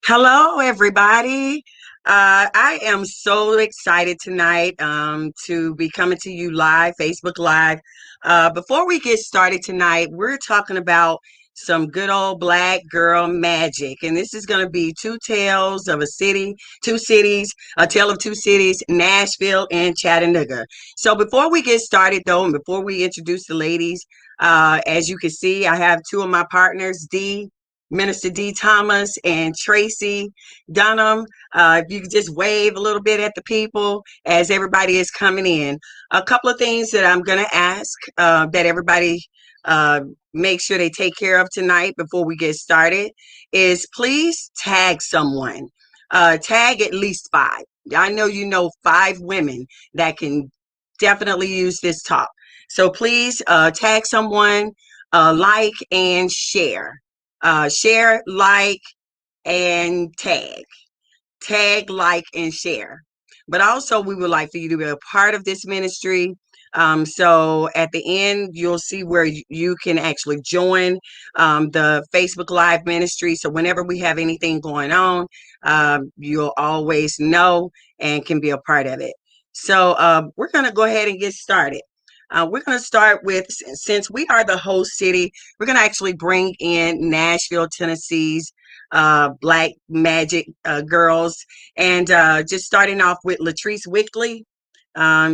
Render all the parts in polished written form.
Hello, everybody. I am so excited tonight to be coming to you live, Facebook Live. Before we get started tonight, we're talking about some good old black girl magic. And this is going to be two tales of a city, two cities, a tale of two cities, Nashville and Chattanooga. So before we get started, though, and before we introduce the ladies, as you can see, I have two of my partners, Minister D. Thomas and Tracy Dunham. If you could just wave a little bit at the people as everybody is coming in. A couple of things that I'm going to ask that everybody uh, make sure they take care of tonight before we get started is please tag someone. Tag at least five. I know you know five women that can definitely use this talk. So please tag someone, like, and share. Share, like, and tag. Tag, like, and share. But also, we would like for you to be a part of this ministry. So at the end, you'll see where you can actually join the Facebook Live ministry. So whenever we have anything going on, you'll always know and can be a part of it. So we're going to go ahead and get started. We're going to start with, since we are the host city, we're going to actually bring in Nashville, Tennessee's Black Magic girls. And just starting off with Latrice Wickley.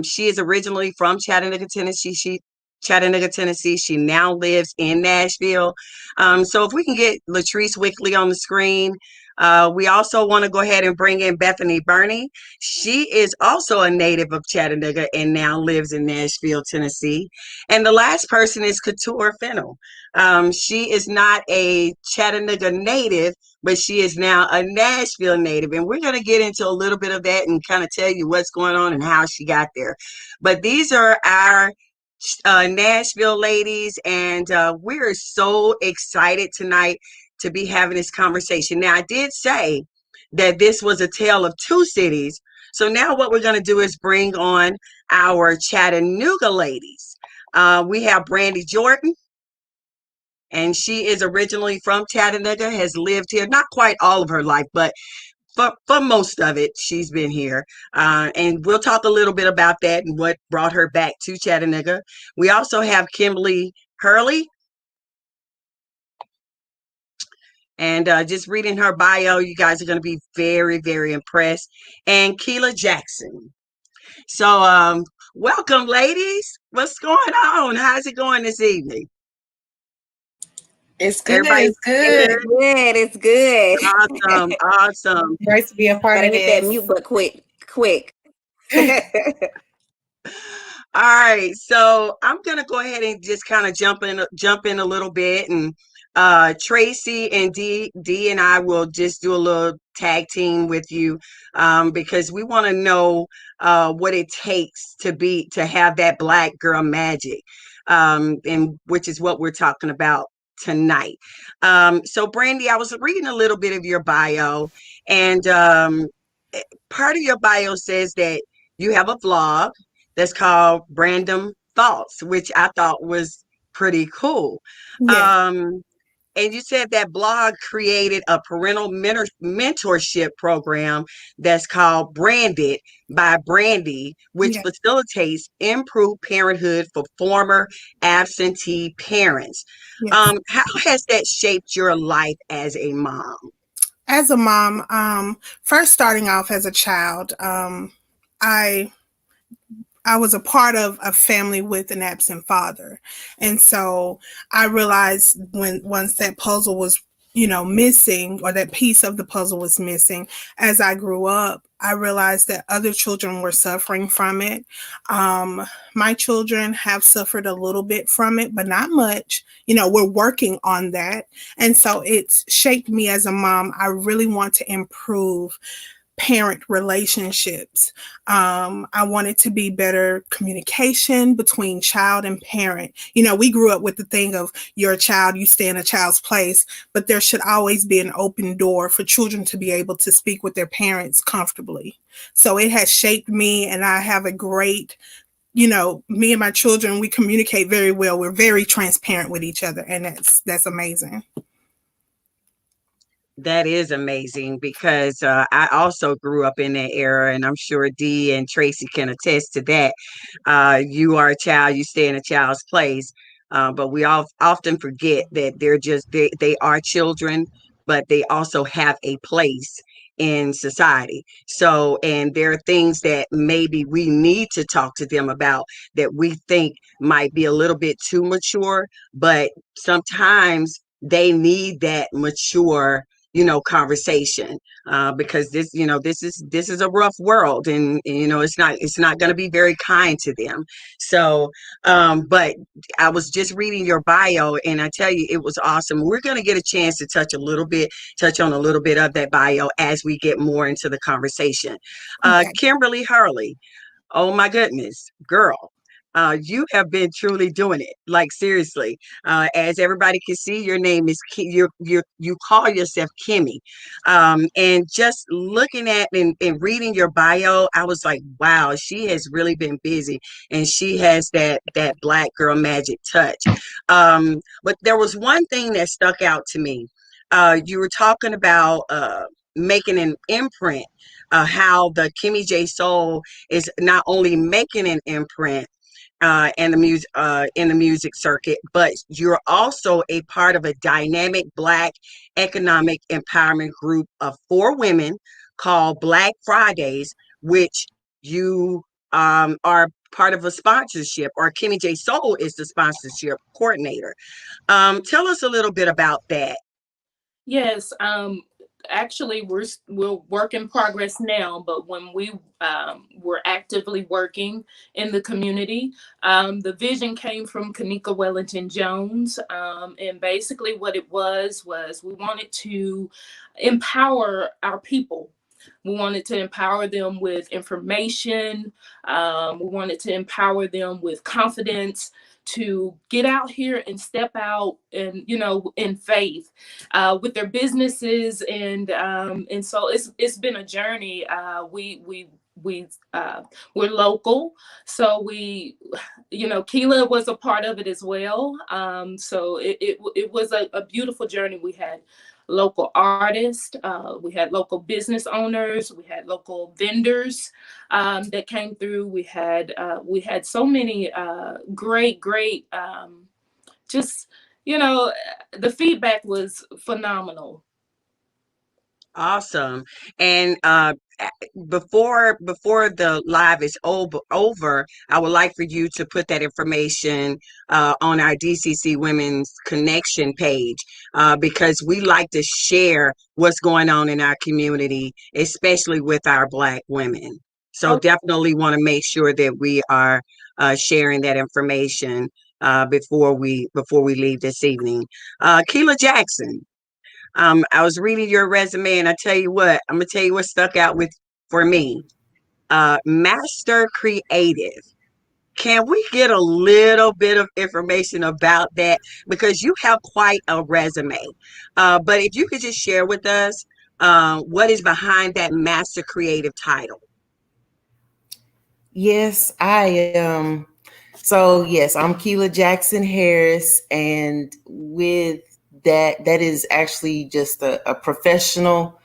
She is originally from Chattanooga, Tennessee. She now lives in Nashville. So if we can get Latrice Wickley on the screen. We also want to go ahead and bring in Bethany Burney. She is also a native of Chattanooga and now lives in Nashville, Tennessee. And the last person is Couture Fennell. She is not a Chattanooga native, but she is now a Nashville native. And we're going to get into a little bit of that and kind of tell you what's going on and how she got there. But these are our Nashville ladies, and we're so excited tonight to be having this conversation. Now, I did say that this was a tale of two cities. So now what we're going to do is bring on our Chattanooga ladies. We have Brandy Jordan, and she is originally from Chattanooga, has lived here, not quite all of her life, but for most of it, she's been here. And we'll talk a little bit about that and what brought her back to Chattanooga. We also have Kimberly Hurley. And just reading her bio, you guys are going to be very, very impressed. And Keela Jackson. So, welcome, ladies. What's going on? How's it going this evening? It's good. Everybody's It's good. Good. It's good. Awesome. Awesome. Great to be a part Gotta of hit this. that mute button quick. All right, so I'm gonna go ahead and just kind of jump in a little bit, and Tracy and D and I will just do a little tag team with you because we want to know what it takes to have that black girl magic, and which is what we're talking about tonight. So Brandy, I was reading a little bit of your bio, and part of your bio says that you have a vlog that's called Random Thoughts, which I thought was pretty cool. Yes. And you said that blog created a parental mentorship program that's called Branded by Brandy, which Yes. facilitates improved parenthood for former absentee parents. Yes. How has that shaped your life as a mom? As a mom, first starting off as a child, I I was a part of a family with an absent father. And so I realized when once that puzzle was, missing, or that piece of the puzzle was missing, as I grew up, I realized that other children were suffering from it. My children have suffered a little bit from it, but not much. We're working on that. And so it's shaped me as a mom. I really want to improve parent relationships. I want it to be better communication between child and parent. We grew up with the thing of you're a child, you stay in a child's place, but there should always be an open door for children to be able to speak with their parents comfortably. So it has shaped me, and I have a great, me and my children, we communicate very well. We're very transparent with each other, and that's amazing. That is amazing because I also grew up in that era, and I'm sure Dee and Tracy can attest to that. You are a child, you stay in a child's place, but we all often forget that they are children, but they also have a place in society. So, and there are things that maybe we need to talk to them about that we think might be a little bit too mature, but sometimes they need that mature conversation, because this is a rough world, and it's not going to be very kind to them. So but I was just reading your bio, and I tell you, it was awesome. We're going to get a chance to touch on a little bit of that bio as we get more into the conversation. Okay. Kimberly Hurley. Oh my goodness, girl. You have been truly doing it. Like seriously. As everybody can see, your name is you call yourself Kimmy. And just looking at and reading your bio, I was like, wow, she has really been busy, and she has that black girl magic touch. But there was one thing that stuck out to me. You were talking about making an imprint, how the Kimmy J Soul is not only making an imprint in the music circuit, but you're also a part of a dynamic Black economic empowerment group of 4 women called Black Fridays, which you are part of a sponsorship, or Kimmy J Soul is the sponsorship coordinator. Tell us a little bit about that. Yes, actually, we're work in progress now. But when we were actively working in the community, the vision came from Kanika Wellington Jones, and basically what it was we wanted to empower our people. We wanted to empower them with information. We wanted to empower them with confidence to get out here and step out and in faith with their businesses, and so it's been a journey. We're local, so Keela was a part of it as well. So it was a beautiful journey. We had local artists, we had local business owners, we had local vendors that came through. We had so many great just the feedback was phenomenal. Awesome. And before the live is over, I would like for you to put that information on our DCC Women's Connection page, because we like to share what's going on in our community, especially with our Black women. So Okay. definitely want to make sure that we are sharing that information before we leave this evening. Keela Jackson. I was reading your resume, and I'm gonna tell you what stuck out with for me. Master Creative. Can we get a little bit of information about that? Because you have quite a resume. But if you could just share with us what is behind that Master Creative title. Yes, I so yes, I'm Keela Jackson Harris, and with that is actually just a professional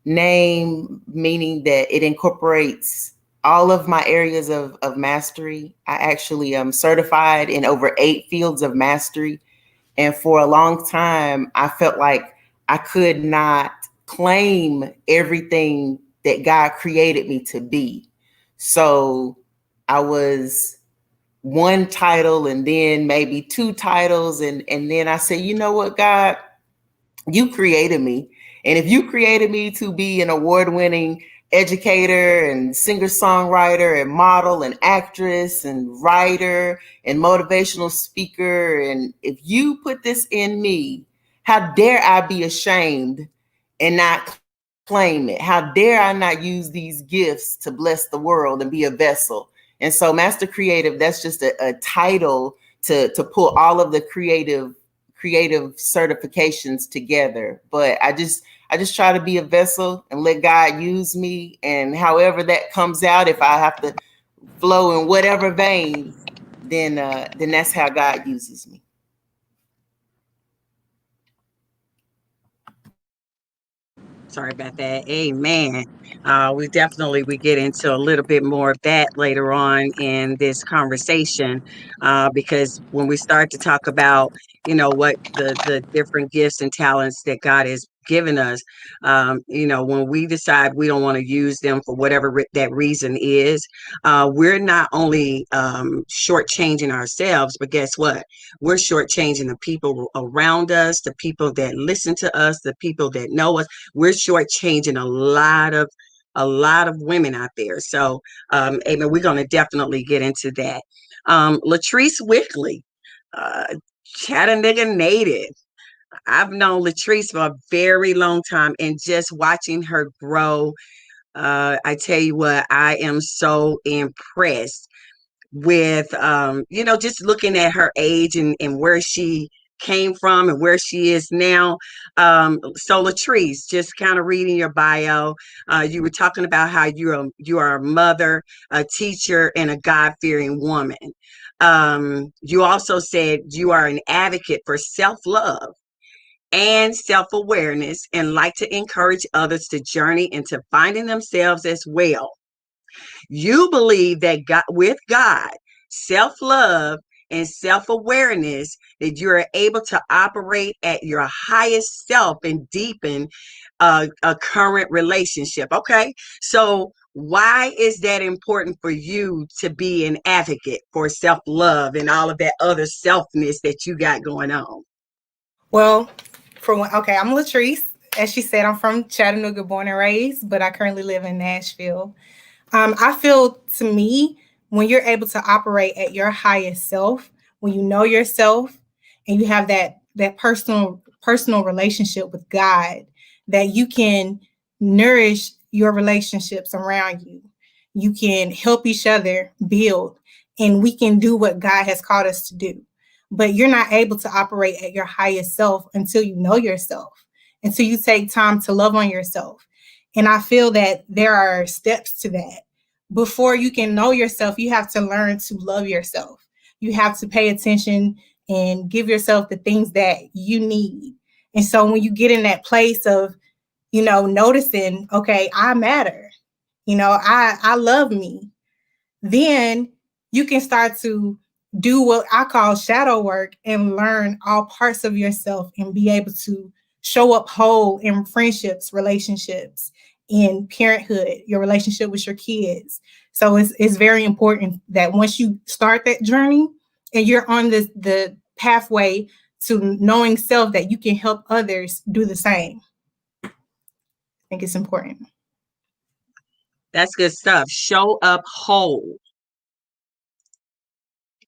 name, meaning that it incorporates all of my areas of mastery. I actually am certified in over 8 fields of mastery. And for a long time, I felt like I could not claim everything that God created me to be. So I was one title and then maybe 2 titles. And then I said, you know what, God, you created me. And if you created me to be an award-winning educator and singer-songwriter and model and actress and writer and motivational speaker, and if you put this in me, how dare I be ashamed and not claim it? How dare I not use these gifts to bless the world and be a vessel? And so Master Creative, that's just a title to pull all of the creative certifications together. But I just try to be a vessel and let God use me. And however that comes out, if I have to flow in whatever vein, then that's how God uses me. Sorry about that. Amen. We get into a little bit more of that later on in this conversation, because when we start to talk about, what the different gifts and talents that God has given us, when we decide we don't want to use them for whatever that reason is, we're not only shortchanging ourselves, but guess what? We're shortchanging the people around us, the people that listen to us, the people that know us. We're shortchanging a lot of women out there. So, amen. We're going to definitely get into that. Latrice Wickley, Chattanooga native. I've known Latrice for a very long time, and just watching her grow, I tell you what, I am so impressed with, just looking at her age and where she came from and where she is now. So Latrice, just kind of reading your bio, you were talking about how you are a mother, a teacher, and a God-fearing woman. You also said you are an advocate for self-love and self-awareness, and like to encourage others to journey into finding themselves as well. You believe that with God, self-love and self-awareness, that you are able to operate at your highest self and deepen a current relationship. Okay, so why is that important for you to be an advocate for self-love and all of that other selfness that you got going on? Well, I'm Latrice. As she said, I'm from Chattanooga, born and raised, but I currently live in Nashville. I feel, to me, when you're able to operate at your highest self, when you know yourself and you have that personal relationship with God, that you can nourish your relationships around you. You can help each other build, and we can do what God has called us to do. But you're not able to operate at your highest self until you know yourself, until you take time to love on yourself. And I feel that there are steps to that. Before you can know yourself, you have to learn to love yourself. You have to pay attention and give yourself the things that you need. And so when you get in that place of, noticing, okay, I matter, I love me, then you can start to do what I call shadow work and learn all parts of yourself and be able to show up whole in friendships, relationships, in parenthood, your relationship with your kids. So it's very important that once you start that journey and you're on the pathway to knowing self, that you can help others do the same. I think it's important. That's good stuff. Show up whole.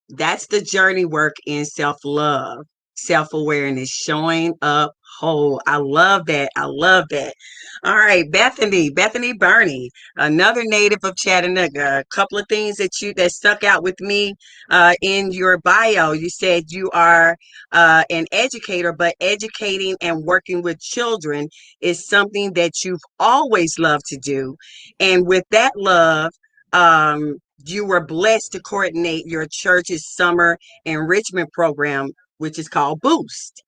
That's the journey work in self-love, self-awareness, showing up whole. I love that. I love that. All right, Bethany Burney, another native of Chattanooga. A couple of things that stuck out with me in your bio. You said you are an educator, but educating and working with children is something that you've always loved to do. And with that love, you were blessed to coordinate your church's summer enrichment program, which is called Boost.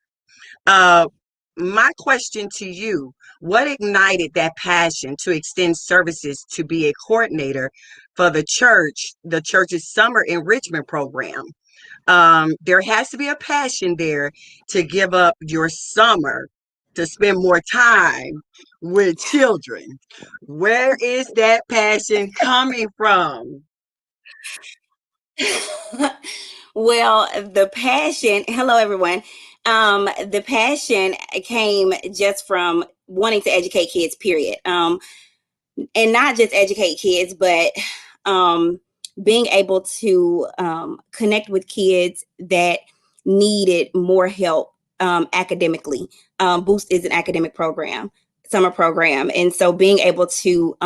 My question to you, what ignited that passion to extend services to be a coordinator for the church's summer enrichment program? There has to be a passion there to give up your summer to spend more time with children. Where is that passion coming from? Well, the passion, hello everyone. The passion came just from wanting to educate kids, period. And not just educate kids, but being able to connect with kids that needed more help academically. Boost is an academic program, summer program. And so being able to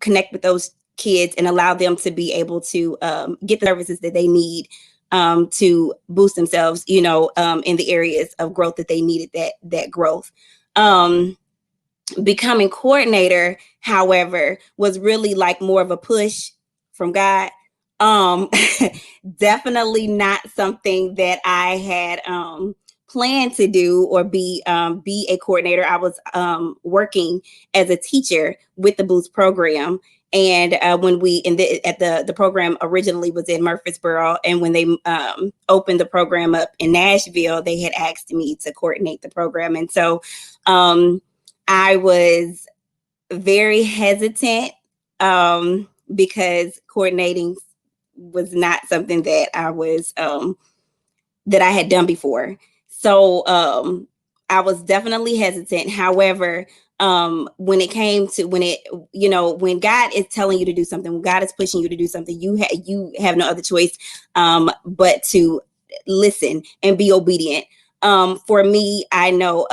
connect with those kids and allow them to be able to get the services that they need to boost themselves, in the areas of growth that they needed that growth. Becoming coordinator, however, was really like more of a push from God. Definitely not something that I had plan to do or be a coordinator. I was working as a teacher with the Boost program. And when the program originally was in Murfreesboro, and when they opened the program up in Nashville, they had asked me to coordinate the program. And so I was very hesitant because coordinating was not something that I was that I had done before. So I was definitely hesitant. However, when it came to when God is telling you to do something, when God is pushing you to do something, you have no other choice but to listen and be obedient. For me, I know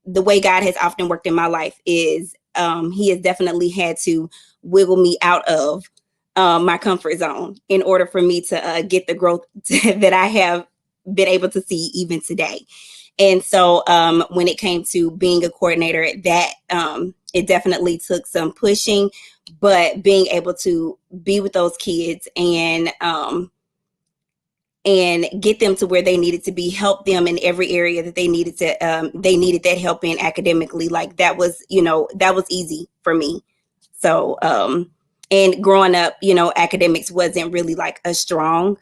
the way God has often worked in my life is he has definitely had to wiggle me out of my comfort zone in order for me to get the growth that I have been able to see even today. And so when it came to being a coordinator, that it definitely took some pushing, but being able to be with those kids and get them to where they needed to be, help them in every area that they needed that help in academically, like that was easy for me. So and growing up, academics wasn't really like a strong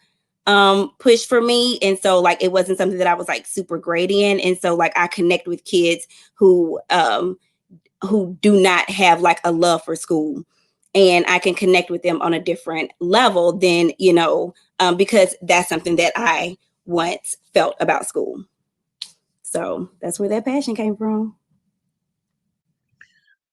push for me. And so like it wasn't something that I was like super great in. And so like I connect with kids who do not have like a love for school, and I can connect with them on a different level than, because that's something that I once felt about school. So that's where that passion came from.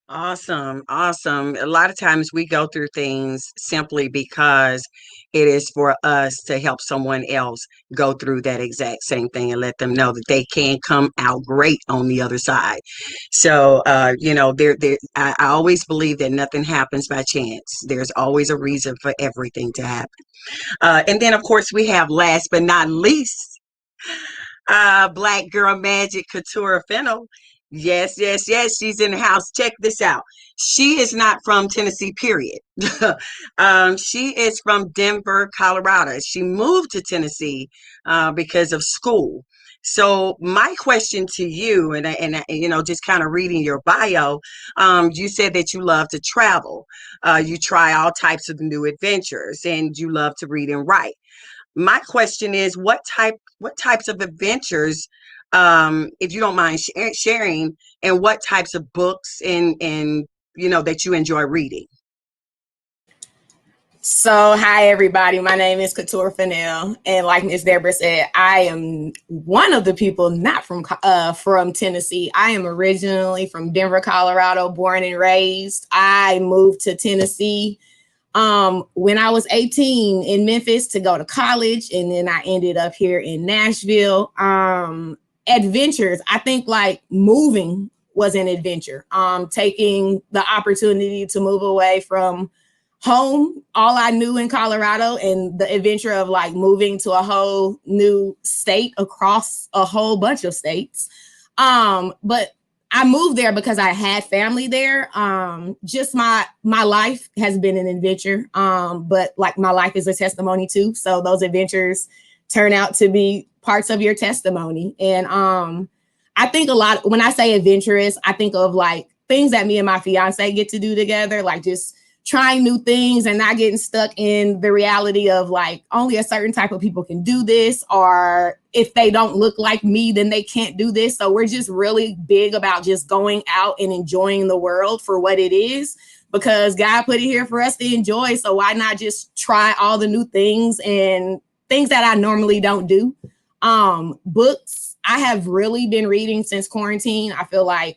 Awesome. Awesome. A lot of times we go through things simply because it is for us to help someone else go through that exact same thing and let them know that they can come out great on the other side. So, I always believe that nothing happens by chance. There's always a reason for everything to happen. And then, of course, we have last but not least, Black Girl Magic Couture Fennel. Yes, yes, yes. She's in the house. Check this out. She is not from Tennessee, period. She is from Denver, Colorado. She moved to Tennessee because of school. So my question to you, and just kind of reading your bio, you said that you love to travel. You try all types of new adventures, and you love to read and write. My question is, what types of adventures, if you don't mind sharing, and what types of books and that you enjoy reading? So, hi everybody. My name is Couture Fennel, and like Ms. Deborah said, I am one of the people not from Tennessee. I am originally from Denver, Colorado, born and raised. I moved to Tennessee when I was 18 in Memphis to go to college, and then I ended up here in Nashville. Adventures, I think like moving was an adventure. Taking the opportunity to move away from home, all I knew in Colorado, and the adventure of like moving to a whole new state across a whole bunch of states. But I moved there because I had family there. Just my life has been an adventure, but like my life is a testimony too. So those adventures turn out to be parts of your testimony. And I think a lot, when I say adventurous, I think of like things that me and my fiance get to do together, like just trying new things and not getting stuck in the reality of like only a certain type of people can do this, or if they don't look like me, then they can't do this. So we're just really big about just going out and enjoying the world for what it is, because God put it here for us to enjoy. So why not just try all the new things and things that I normally don't do? Books, I have really been reading since quarantine. I feel like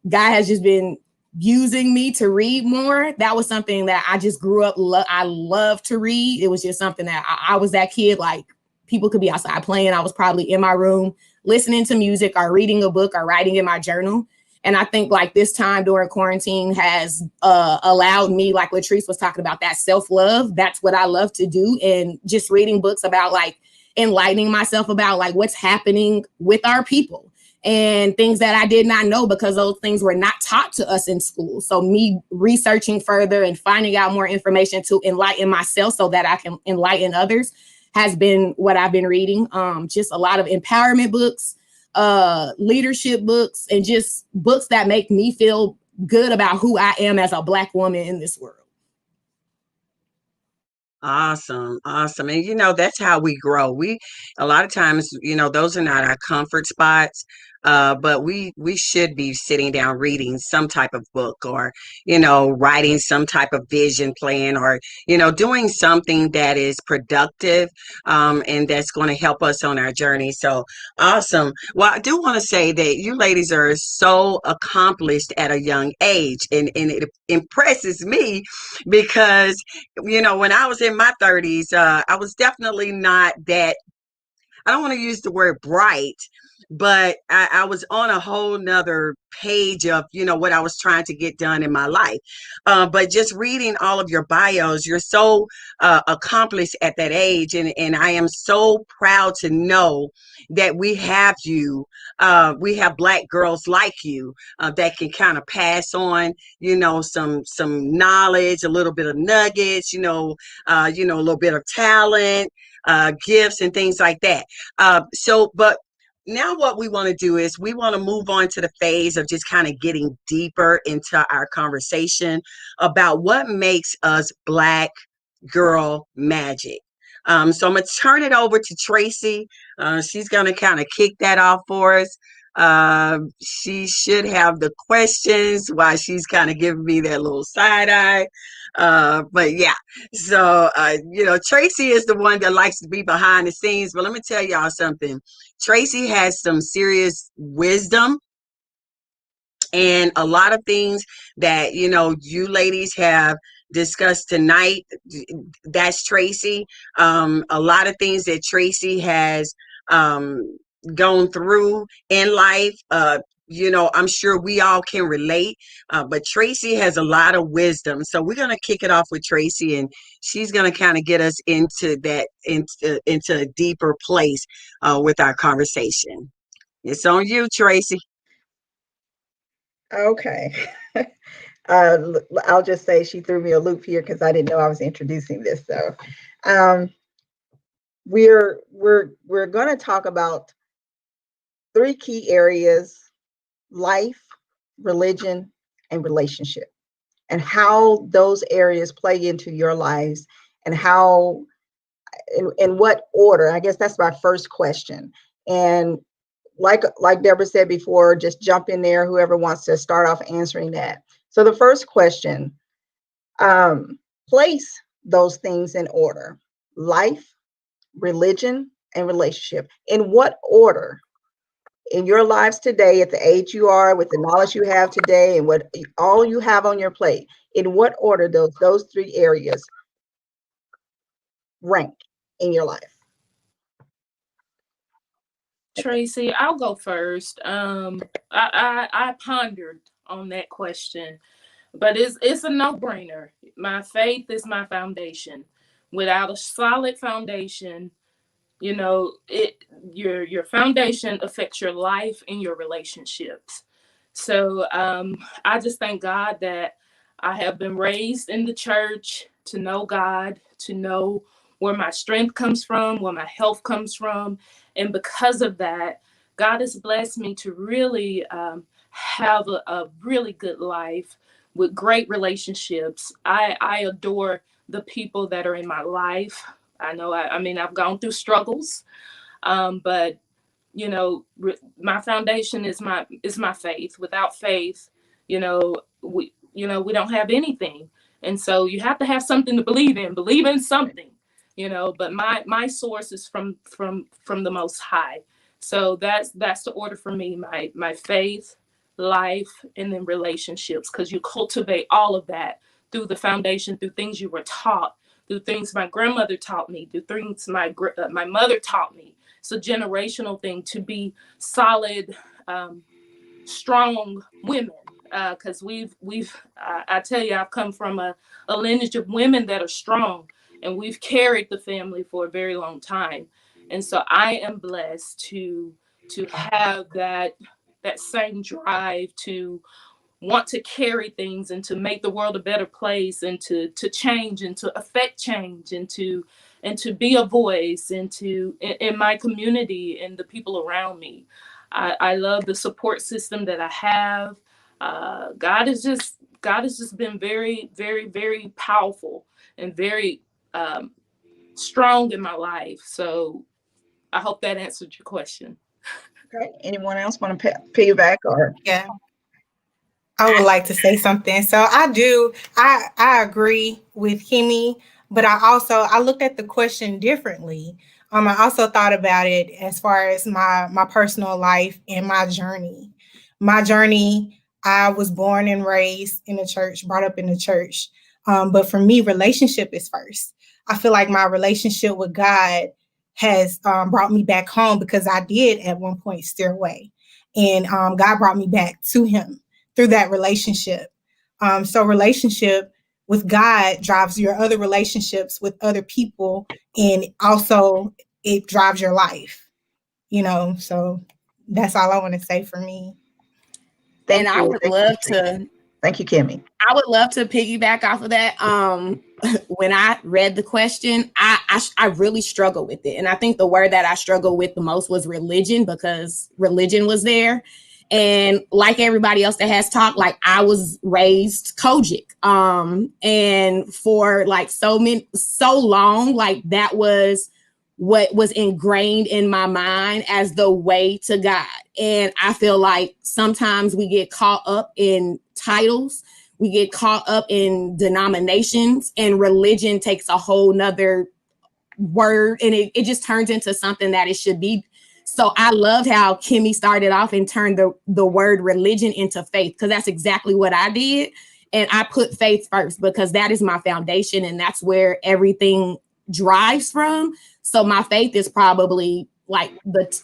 God has just been using me to read more. That was something that I just grew up. I love to read. It was just something that I was that kid, like people could be outside playing. I was probably in my room listening to music or reading a book or writing in my journal. And I think like this time during quarantine has allowed me, like Latrice was talking about, that self-love. That's what I love to do. And just reading books about like enlightening myself about like what's happening with our people and things that I did not know, because those things were not taught to us in school. So me researching further and finding out more information to enlighten myself so that I can enlighten others has been what I've been reading. Just a lot of empowerment books, leadership books, and just books that make me feel good about who I am as a Black woman in this world. Awesome. Awesome. And that's how we grow. A lot of times, those are not our comfort spots. But we should be sitting down reading some type of book, or, writing some type of vision plan, or, doing something that is productive, and that's going to help us on our journey. So awesome. Well, I do want to say that you ladies are so accomplished at a young age, and it impresses me because when I was in my 30s, I was definitely not that, I don't want to use the word bright, but I was on a whole nother page of, what I was trying to get done in my life. But just reading all of your bios, you're so accomplished at that age. And I am so proud to know that we have you. We have Black girls like you that can kind of pass on, some knowledge, a little bit of nuggets, a little bit of talent, gifts and things like that. But now what we want to do is we want to move on to the phase of just kind of getting deeper into our conversation about what makes us Black girl magic. So I'm going to turn it over to Tracy. She's going to kind of kick that off for us. She should have the questions while she's kind of giving me that little side eye. But yeah, so, Tracy is the one that likes to be behind the scenes, but let me tell y'all something. Tracy has some serious wisdom, and a lot of things that, you ladies have discussed tonight, that's Tracy. A lot of things that Tracy has gone through in life, I'm sure we all can relate, but Tracy has a lot of wisdom. So we're going to kick it off with Tracy, and she's going to kind of get us into that, into a deeper place with our conversation. It's on you, Tracy. Okay. I'll just say she threw me a loop here because I didn't know I was introducing this. So we're going to talk about 3 key areas: life, religion, and relationship, and how those areas play into your lives, and how, in what order. I guess that's my first question. And like Deborah said before, just jump in there, whoever wants to start off answering that. So the first question, place those things in order: life, religion, and relationship. In what order? In your lives today, at the age you are, with the knowledge you have today, and what all you have on your plate, in what order those 3 areas rank in your life? Tracy, I'll go first. I pondered on that question, but it's a no-brainer. My faith is my foundation. Without a solid foundation, your foundation affects your life and your relationships. So I just thank God that I have been raised in the church to know God, to know where my strength comes from, where my health comes from. And because of that, God has blessed me to really have a really good life with great relationships. I adore the people that are in my life. I know, I've gone through struggles, but my foundation is my faith. Without faith, we don't have anything. And so you have to have something to believe in something, but my source is from the Most High. So that's the order for me: my faith, life, and then relationships, because you cultivate all of that through the foundation, through things you were taught, through things my grandmother taught me, through things my mother taught me. It's a generational thing to be solid, strong women. Because I tell you, I've come from a lineage of women that are strong, and we've carried the family for a very long time. And so I am blessed to have that same drive to want to carry things and to make the world a better place, and to change and to affect change, and to be a voice in my community and the people around me. I love the support system that I have. God has just been very, very, very powerful and very strong in my life. So I hope that answered your question. Okay. Anyone else want to piggyback or? Yeah. I would like to say something. So I agree with Kimmy, but I looked at the question differently. I also thought about it as far as my personal life and my journey. My journey, I was born and raised in the church, brought up in the church. But for me, relationship is first. I feel like my relationship with God has brought me back home because I did at one point steer away. And God brought me back to him through that relationship. So relationship with God drives your other relationships with other people, and also it drives your life, so that's all I want to say for me. Thank And you. I would love to. Thank you, Kimmy. I would love to piggyback off of that. When I read the question, I really struggle with it. And I think the word that I struggled with the most was religion, because religion was there. And like everybody else that has talked, like I was raised Kojic. And for like so long, like that was what was ingrained in my mind as the way to God. And I feel like sometimes we get caught up in titles, we get caught up in denominations, and religion takes a whole nother word, and it just turns into something that it should be. So I loved how Kimmy started off and turned the word religion into faith, because that's exactly what I did. And I put faith first because that is my foundation and that's where everything drives from. So my faith is probably like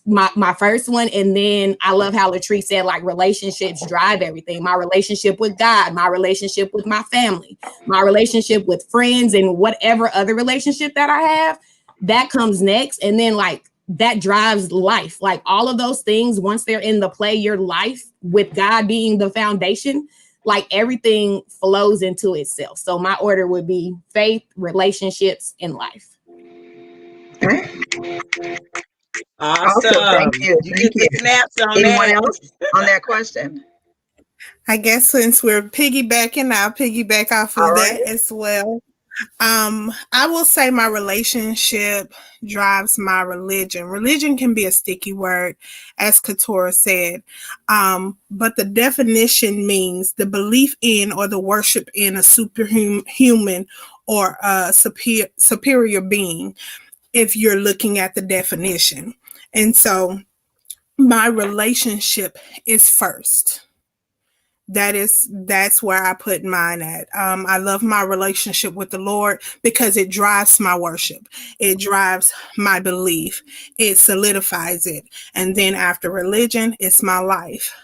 my first one. And then I love how Latrice said, like, relationships drive everything. My relationship with God, my relationship with my family, my relationship with friends, and whatever other relationship that I have, that comes next. And then like that drives life. Like all of those things, once they're in the play, your life with God being the foundation, like everything flows into itself. So my order would be faith, relationships, and life. Awesome. Thank you. You get the snaps on Anyone that. else on that question? I guess since we're piggybacking, I'll piggyback off of that as well. I will say my relationship drives my religion. Religion can be a sticky word, as Keturah said, but the definition means the belief in or the worship in a superhuman or a superior being, if you're looking at the definition. And so my relationship is first. That's where I put mine at. I love my relationship with the Lord because it drives my worship. It drives my belief. It solidifies it. And then after religion, it's my life.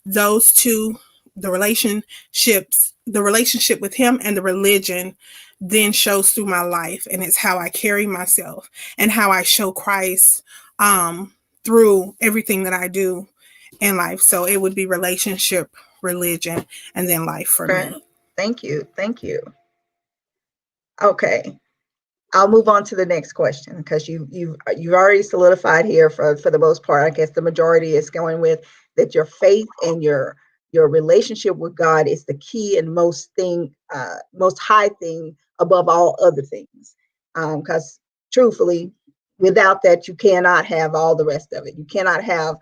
Those two, the relationship with him and the religion then shows through my life. And it's how I carry myself and how I show Christ through everything that I do in life. So it would be relationship, religion, and then life for me. Thank you. Okay, I'll move on to the next question because you've already solidified here for the most part. I guess the majority is going with that your faith and your relationship with God is the key and most high thing above all other things. Because truthfully, without that, you cannot have all the rest of it. You cannot have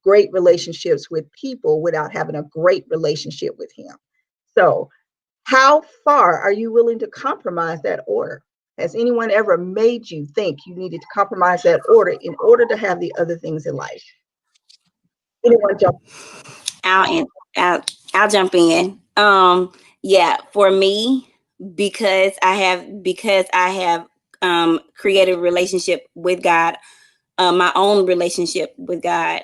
great relationships with people without having a great relationship with him. So how far are you willing to compromise that order? Has anyone ever made you think you needed to compromise that order in order to have the other things in life? Anyone jump? I'll jump in. Yeah, for me, because I have created a relationship with God, my own relationship with God.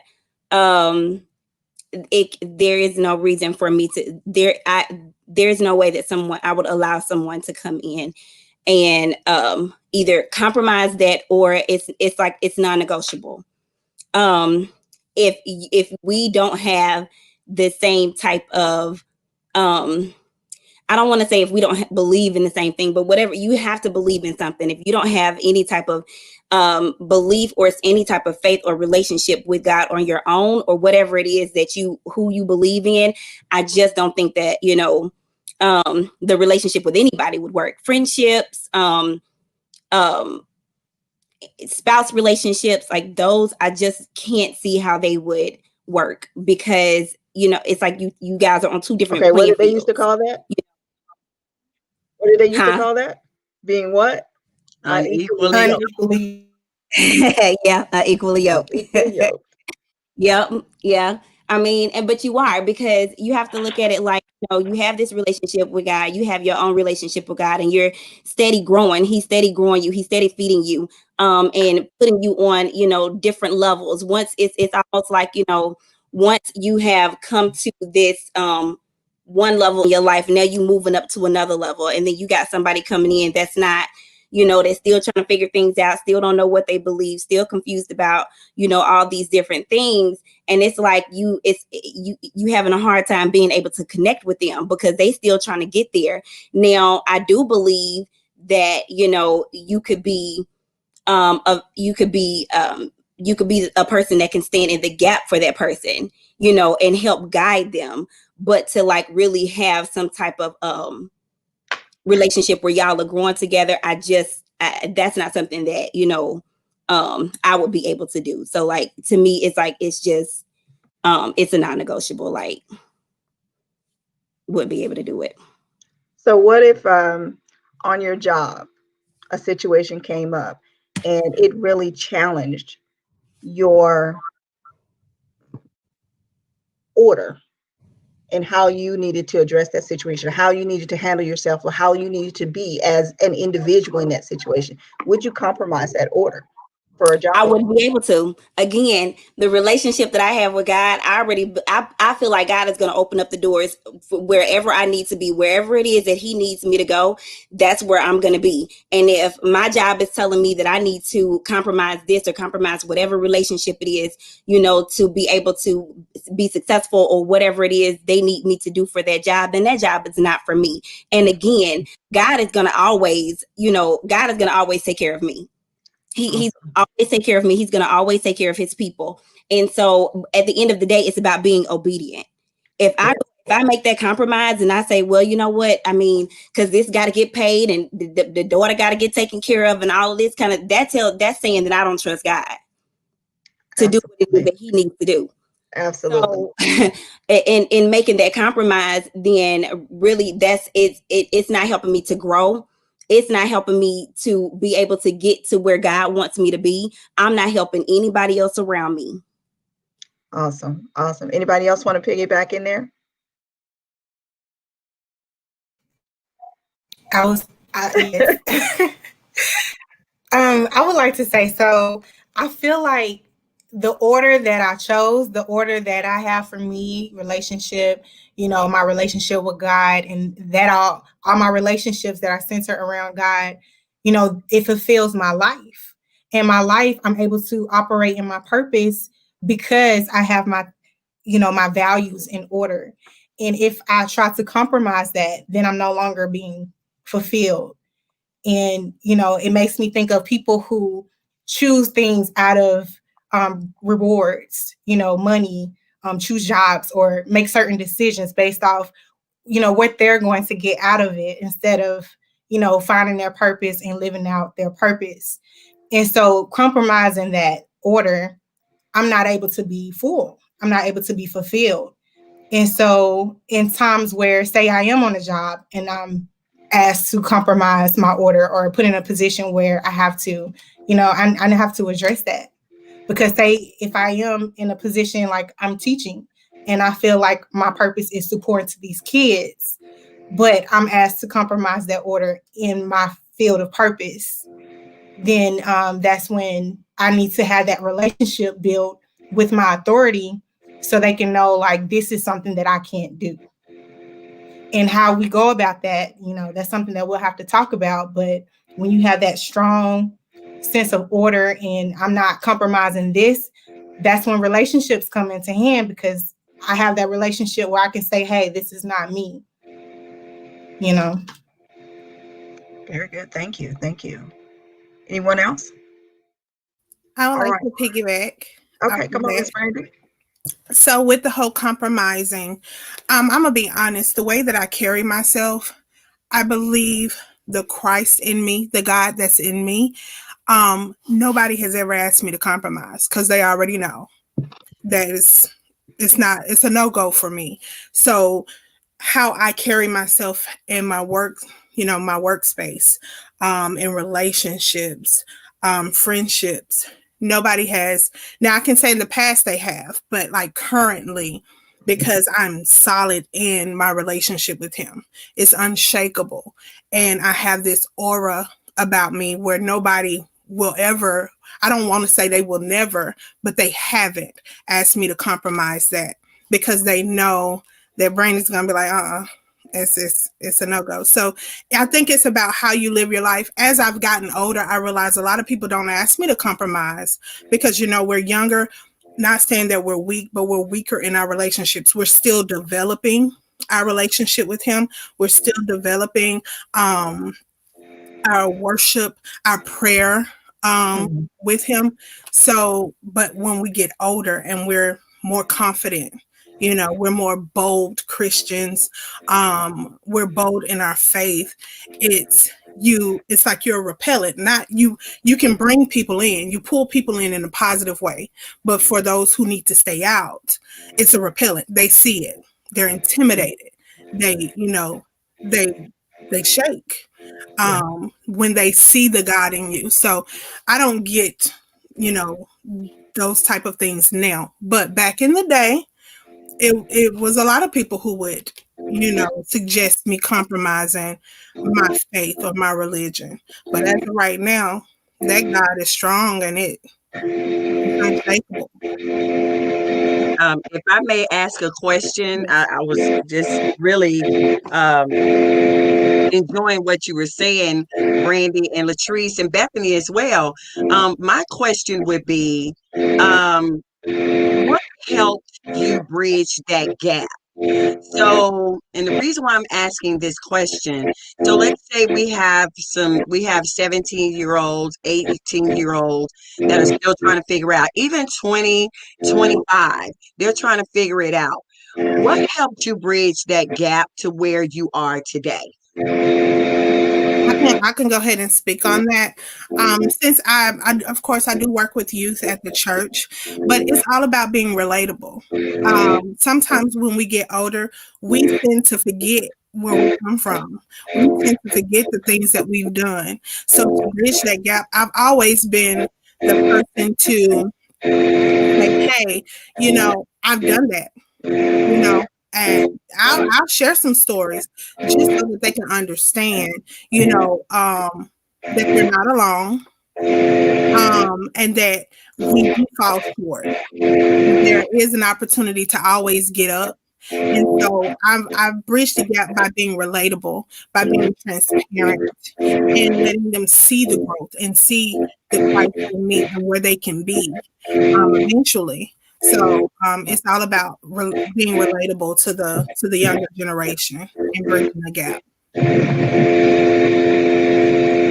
There is no reason for me to there's no way that I would allow someone to come in and either compromise that, or it's like it's non-negotiable. If we don't have the same type of I I don't want to say if we don't believe in the same thing, but whatever, you have to believe in something. If you don't have any type of belief or any type of faith or relationship with God on your own, or whatever it is that who you believe in, I just don't think that, the relationship with anybody would work. Friendships, spouse relationships, like those, I just can't see how they would work, because it's like you guys are on two different Okay, what did they fields. used to call that? What did they used to Huh? call that? Being what? Unequally yoked. Unequally. Yeah, equally yoked. Unequally yoked. Yep. Yeah. I mean, but you are, because you have to look at it like, you have this relationship with God, you have your own relationship with God, and you're steady growing. He's steady growing you. He's steady feeding you, and putting you on, different levels. Once it's almost like, once you have come to this, one level in your life, now you moving up to another level. And then you got somebody coming in that's not, they're still trying to figure things out, still don't know what they believe, still confused about, all these different things. And it's like you having a hard time being able to connect with them, because they still trying to get there. Now, I do believe that, you could be you could be a person that can stand in the gap for that person, and help guide them. But to like really have some type of relationship where y'all are growing together, that's not something that I would be able to do. So like, to me, it's just it's a non-negotiable. Like, wouldn't be able to do it. So what if on your job a situation came up and it really challenged your order and how you needed to address that situation, how you needed to handle yourself, or how you needed to be as an individual in that situation? Would you compromise that order for a job? I wouldn't be able to. Again, the relationship that I have with God, I feel like God is going to open up the doors for wherever I need to be, wherever it is that He needs me to go. That's where I'm going to be. And if my job is telling me that I need to compromise this or compromise whatever relationship it is, to be able to be successful, or whatever it is they need me to do for that job, then that job is not for me. And again, God is going to always take care of me. He's always take care of me. He's going to always take care of His people. And so at the end of the day, it's about being obedient. If I make that compromise and I say, well, you know what? I mean, because this got to get paid, and the daughter got to get taken care of, and all of this kind of, that's saying that I don't trust God to do what it is that He needs to do. Absolutely. So, in making that compromise, then really it's not helping me to grow. It's not helping me to be able to get to where God wants me to be. I'm not helping anybody else around me. Awesome. Awesome. Anybody else want to piggyback in there? Yes. I would like to say, so I feel like the order that I chose, the order that I have for me, relationship, my relationship with God, and that all my relationships that are centered around God, it fulfills my life. And my life, I'm able to operate in my purpose because I have my values in order. And if I try to compromise that, then I'm no longer being fulfilled. And, it makes me think of people who choose things out of rewards, money, choose jobs, or make certain decisions based off, what they're going to get out of it, instead of, finding their purpose and living out their purpose. And so compromising that order, I'm not able to be full. I'm not able to be fulfilled. And so in times where, say, I am on a job and I'm asked to compromise my order, or put in a position where I have to, I have to address that. Because say if I am in a position like I'm teaching, and I feel like my purpose is to pour into these kids, but I'm asked to compromise that order in my field of purpose, then that's when I need to have that relationship built with my authority, so they can know, like, this is something that I can't do. And how we go about that, that's something that we'll have to talk about. But when you have that strong sense of order, and I'm not compromising this, that's when relationships come into hand, because I have that relationship where I can say, hey, this is not me. you know. Very good. Thank you. Thank you. Anyone else? I would All like right. to piggyback. Okay, off come of on, that. Miss Brandy. So with the whole compromising, I'm gonna be honest. The way that I carry myself, I believe the Christ in me, the God that's in me. Nobody has ever asked me to compromise because they already know that it's a no-go for me. So how I carry myself in my work, my workspace, in relationships, friendships. Nobody has. Now I can say in the past they have, but like currently, because I'm solid in my relationship with him, it's unshakable. And I have this aura about me where nobody will ever, I don't want to say they will never, but they haven't asked me to compromise that because they know their brain is going to be like, it's a no-go. So I think it's about how you live your life. As I've gotten older, I realize a lot of people don't ask me to compromise because, we're younger, not saying that we're weak, but we're weaker in our relationships. We're still developing our relationship with him. We're still developing our worship, our prayer with him. So, but when we get older and we're more confident, we're more bold Christians. We're bold in our faith. It's like you're a repellent, not you. You can bring people in, you pull people in a positive way. But for those who need to stay out, it's a repellent. They see it. They're intimidated. They shake when they see the God in you. So I don't get, those type of things now. But back in the day, it was a lot of people who would, suggest me compromising my faith or my religion. But as of right now, that God is strong and it's unshakable. If I may ask a question, I was just really enjoying what you were saying, Brandy and Latrice and Bethany as well. My question would be, what helped you bridge that gap? So, and the reason why I'm asking this question, so let's say we have 17-year-olds, 18-year-olds that are still trying to figure out, even 20, 25, they're trying to figure it out. What helped you bridge that gap to where you are today? I can go ahead and speak on that. Since I of course, I do work with youth at the church, but it's all about being relatable. Sometimes when we get older, we tend to forget where we come from. We tend to forget the things that we've done. So to bridge that gap, I've always been the person to say, hey, I've done that, and I'll share some stories just so that they can understand, that they're not alone, and that we do fall short. There is an opportunity to always get up. And so I've bridged the gap by being relatable, by being transparent, and letting them see the growth and see the Christ in me and where they can be eventually. So it's all about being relatable to the younger generation and bridging the gap.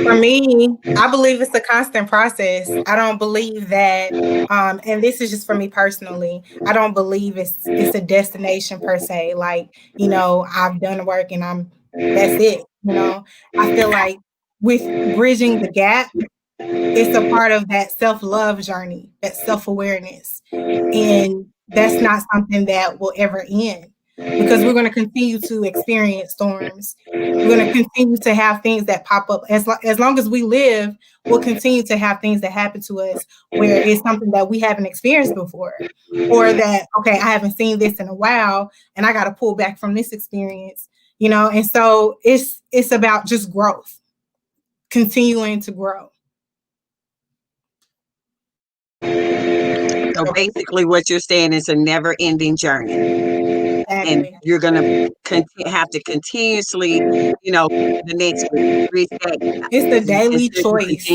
For me, I believe it's a constant process. I don't believe that, and this is just for me personally, I don't believe it's a destination per se. Like, I've done the work and that's it. I feel like with bridging the gap, it's a part of that self-love journey, that self-awareness. And that's not something that will ever end because we're going to continue to experience storms. We're going to continue to have things that pop up. As long as we live, we'll continue to have things that happen to us where it's something that we haven't experienced before, or that, okay, I haven't seen this in a while and I got to pull back from this experience, and so it's about just growth, continuing to grow. So basically what you're saying is a never-ending journey. Exactly. And you're going to have to continuously, the next reset. It's the daily choice.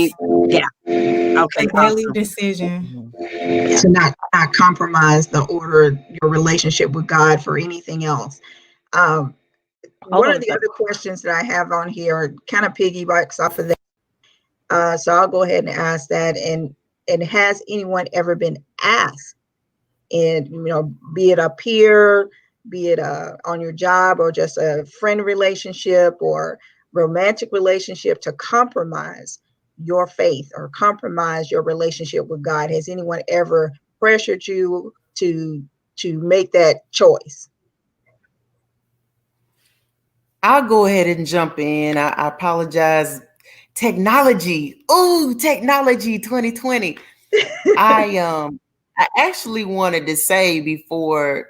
Yeah. Okay. A daily decision. To not compromise or your relationship with God for anything else. one of the other questions that I have on here kind of piggybacks off of that. So I'll go ahead and ask that. And has anyone ever been asked, and be it a peer, be it on your job, or just a friend relationship or romantic relationship, to compromise your faith or compromise your relationship with God? Has anyone ever pressured you to make that choice? I'll go ahead and jump in. I apologize. Technology. Oh, technology 2020. I actually wanted to say before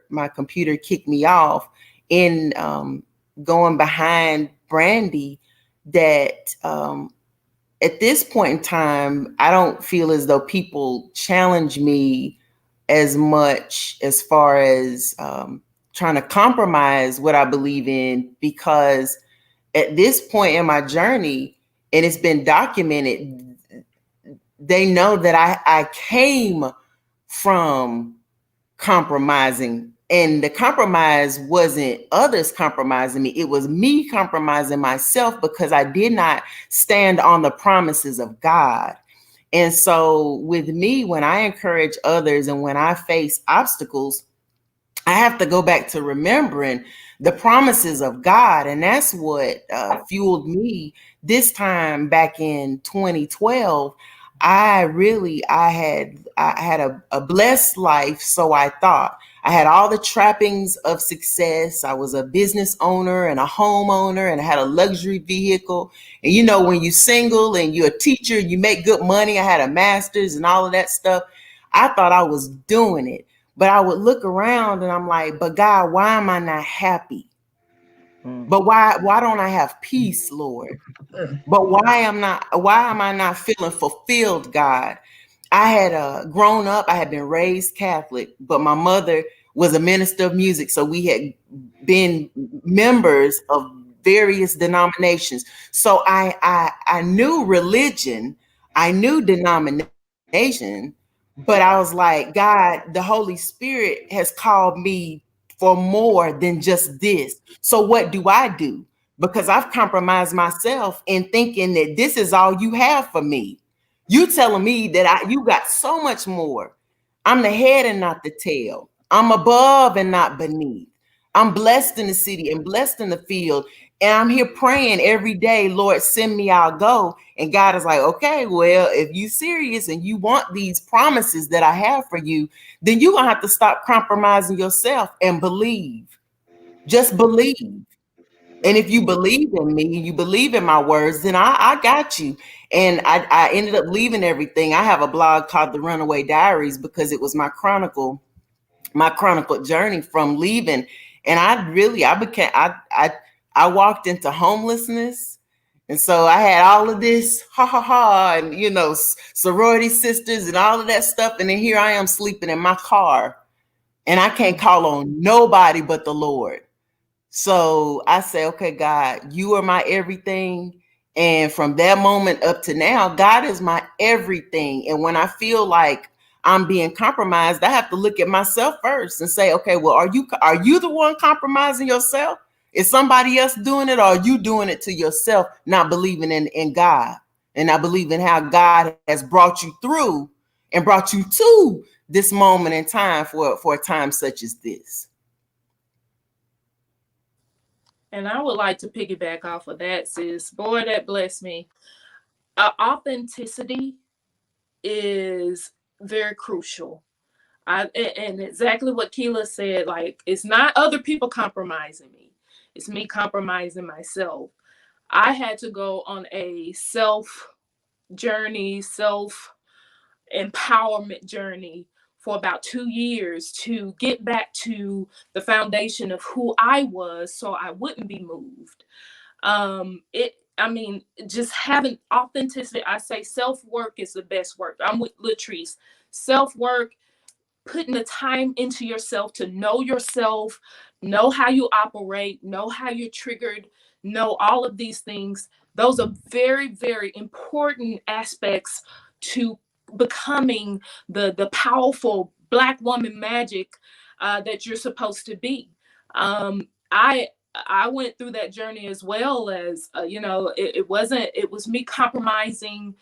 my computer kicked me off in going behind Brandy that at this point in time, I don't feel as though people challenge me as much as far as trying to compromise what I believe in, because at this point in my journey, and it's been documented, they know that I came from compromising, and the compromise wasn't others compromising me. It was me compromising myself because I did not stand on the promises of God. And so with me, when I encourage others and when I face obstacles, I have to go back to remembering the promises of God. And that's what fueled me this time back in 2012. I had a blessed life. So I thought I had all the trappings of success. I was a business owner and a homeowner, and I had a luxury vehicle. And when you're single and you're a teacher, you make good money. I had a master's and all of that stuff. I thought I was doing it. But I would look around and I'm like, but God, why am I not happy? But why don't I have peace, Lord? But why am I not feeling fulfilled, God? I had grown up, I had been raised Catholic, but my mother was a minister of music. So we had been members of various denominations. So I knew religion, I knew denomination, but I was like, God, the Holy Spirit has called me for more than just this. So what do I do? Because I've compromised myself in thinking that this is all you have for me. You telling me that you got so much more. I'm the head and not the tail. I'm above and not beneath. I'm blessed in the city and blessed in the field. And I'm here praying every day, Lord, send me, I'll go. And God is like, okay, well, if you're serious and you want these promises that I have for you, then you're going to have to stop compromising yourself and believe. Just believe. And if you believe in me, you believe in my words, then I got you. And I ended up leaving everything. I have a blog called The Runaway Diaries because it was my chronicle journey from leaving. And I walked into homelessness. And so I had all of this, and, sorority sisters and all of that stuff. And then here I am sleeping in my car, and I can't call on nobody but the Lord. So I say, okay, God, you are my everything. And from that moment up to now, God is my everything. And when I feel like I'm being compromised, I have to look at myself first and say, okay, well, are you the one compromising yourself? Is somebody else doing it, or are you doing it to yourself, not believing in God and not believing how God has brought you through and brought you to this moment in time for a time such as this? And I would like to piggyback off of that, sis. Boy, that blessed me. Authenticity is very crucial. And exactly what Keila said, like, it's not other people compromising me. It's me compromising myself. I had to go on a self-empowerment journey for about 2 years to get back to the foundation of who I was so I wouldn't be moved. Just having authenticity. I say self-work is the best work. I'm with Latrice. Self-work, putting the time into yourself to know yourself, know how you operate, know how you're triggered, know all of these things. Those are very, very important aspects to becoming the powerful Black woman magic that you're supposed to be. I I went through that journey as well as, you know, it was me compromising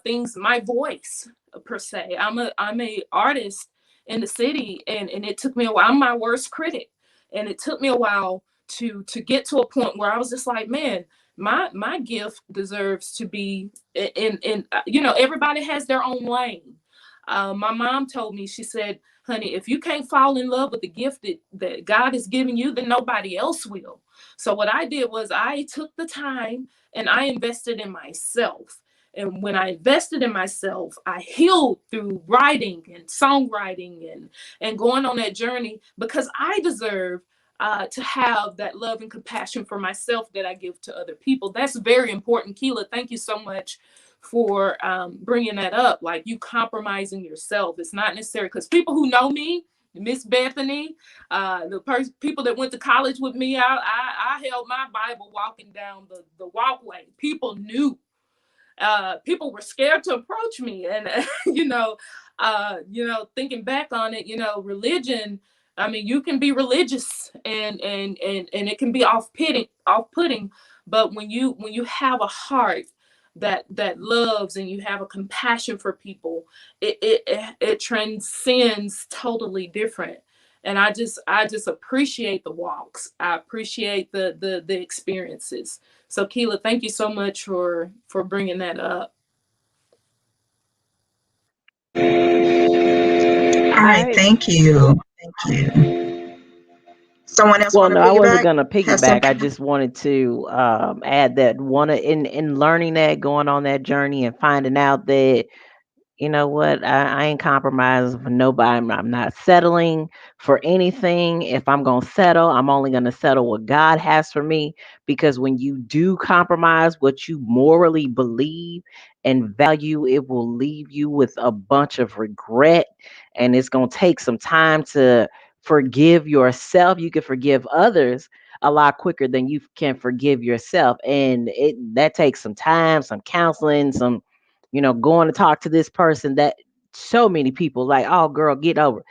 things, my voice per se. I'm a artist in the city, and it took me a while. I'm my worst critic, and it took me a while to get to a point where I was just like, man, my gift deserves to be in you know, everybody has their own lane. My mom told me, she said, honey, if you can't fall in love with the gift that God has given you, then nobody else will. So what I did was I took the time and I invested in myself. And when I invested in myself, I healed through writing and songwriting and going on that journey, because I deserve to have that love and compassion for myself that I give to other people. That's very important. Keila, thank you so much for bringing that up. Like, you compromising yourself. It's not necessary, because people who know me, Miss Bethany, people that went to college with me, I held my Bible walking down the walkway. People knew. People were scared to approach me, and you know, thinking back on it, you know, religion. I mean, you can be religious, and it can be off-putting, but when you have a heart that loves, and you have a compassion for people, it transcends totally different. And I just appreciate the walks. I appreciate the experiences. So Keila, thank you so much for bringing that up. All right, thank you. Thank you. Someone else Well, want to no, I wasn't piggyback? gonna Have some piggyback. I just wanted to add that in learning that, going on that journey, and finding out that, you know what, I ain't compromising for nobody. I'm not settling for anything. If I'm gonna settle, I'm only gonna settle what God has for me. Because when you do compromise what you morally believe and value, it will leave you with a bunch of regret, and it's gonna take some time to forgive yourself. You can forgive others a lot quicker than you can forgive yourself, and that takes some time, some counseling, some, you know, going to talk to this person. That so many people like, oh girl, get over.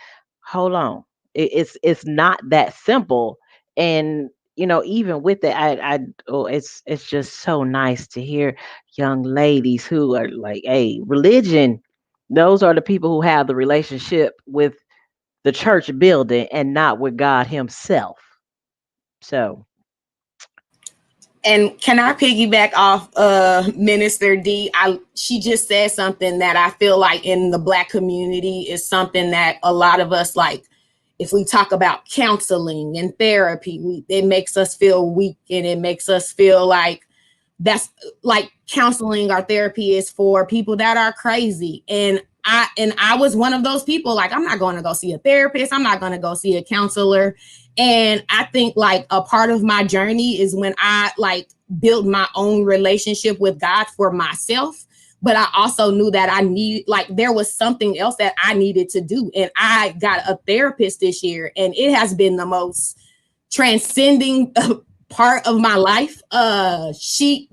Hold on. It's not that simple. And you know, even with that, oh, it's just so nice to hear young ladies who are like, hey, religion, those are the people who have the relationship with the church building and not with God himself. So And can I piggyback off Minister D? She just said something that I feel like in the Black community is something that a lot of us, like, if we talk about counseling and therapy, it makes us feel weak, and it makes us feel like that's like counseling or therapy is for people that are crazy. And I was one of those people. Like, I'm not going to go see a therapist. I'm not going to go see a counselor. And I think like a part of my journey is when I like built my own relationship with God for myself. But I also knew that there was something else that I needed to do. And I got a therapist this year, and it has been the most transcending part of my life. She's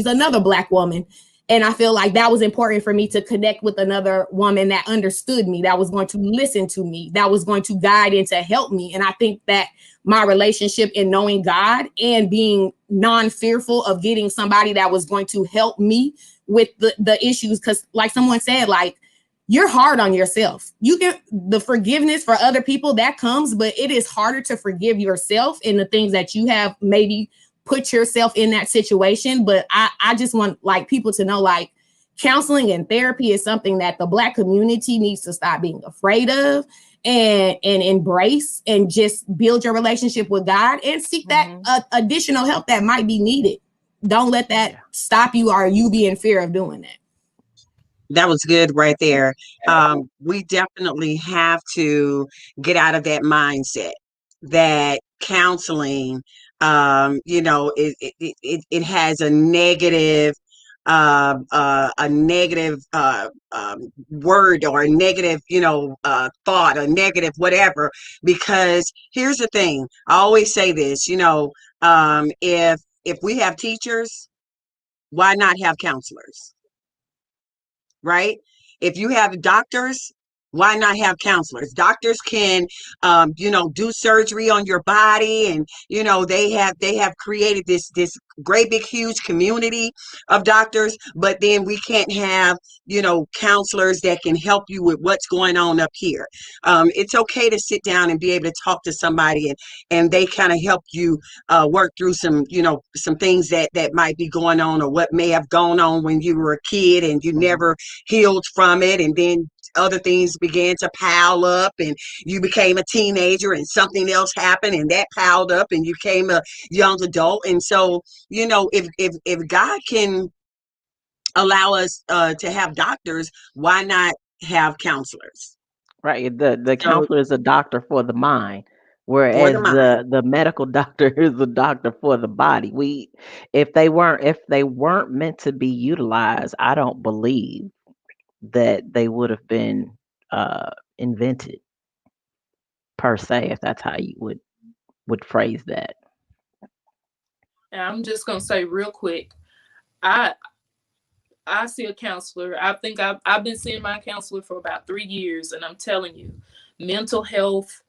another Black woman. And I feel like that was important for me to connect with another woman that understood me, that was going to listen to me, that was going to guide and to help me. And I think that my relationship in knowing God and being non-fearful of getting somebody that was going to help me with the issues. Because like someone said, like, you're hard on yourself. You get the forgiveness for other people that comes, but it is harder to forgive yourself in the things that you have maybe put yourself in that situation. But I just want like people to know, like, counseling and therapy is something that the Black community needs to stop being afraid of and embrace, and just build your relationship with God and seek that additional help that might be needed. Don't let that stop you, or you be in fear of doing that. That was good right there. We definitely have to get out of that mindset that counseling, you know, it has a negative word, or a negative, you know, thought, or negative whatever. Because here's the thing, I always say this, you know, if we have teachers, why not have counselors? Right? If you have doctors, Why not have counselors? Doctors can, do surgery on your body, and they have created this great big huge community of doctors. But then we can't have counselors that can help you with what's going on up here. It's okay to sit down and be able to talk to somebody, and they kind of help you work through some things that might be going on, or what may have gone on when you were a kid and you never healed from it, and then other things began to pile up, and you became a teenager, and something else happened, and that piled up, and you became a young adult. And so if God can allow us to have doctors, why not have counselors? Right. The So counselor is a doctor for the mind, for whereas the mind. the medical doctor is a doctor for the body. If they weren't meant to be utilized, I don't believe that they would have been invented per se, if that's how you would phrase that. And I'm just gonna say real quick, I see a counselor. I think I've been seeing my counselor for about 3 years, and I'm telling you, mental health,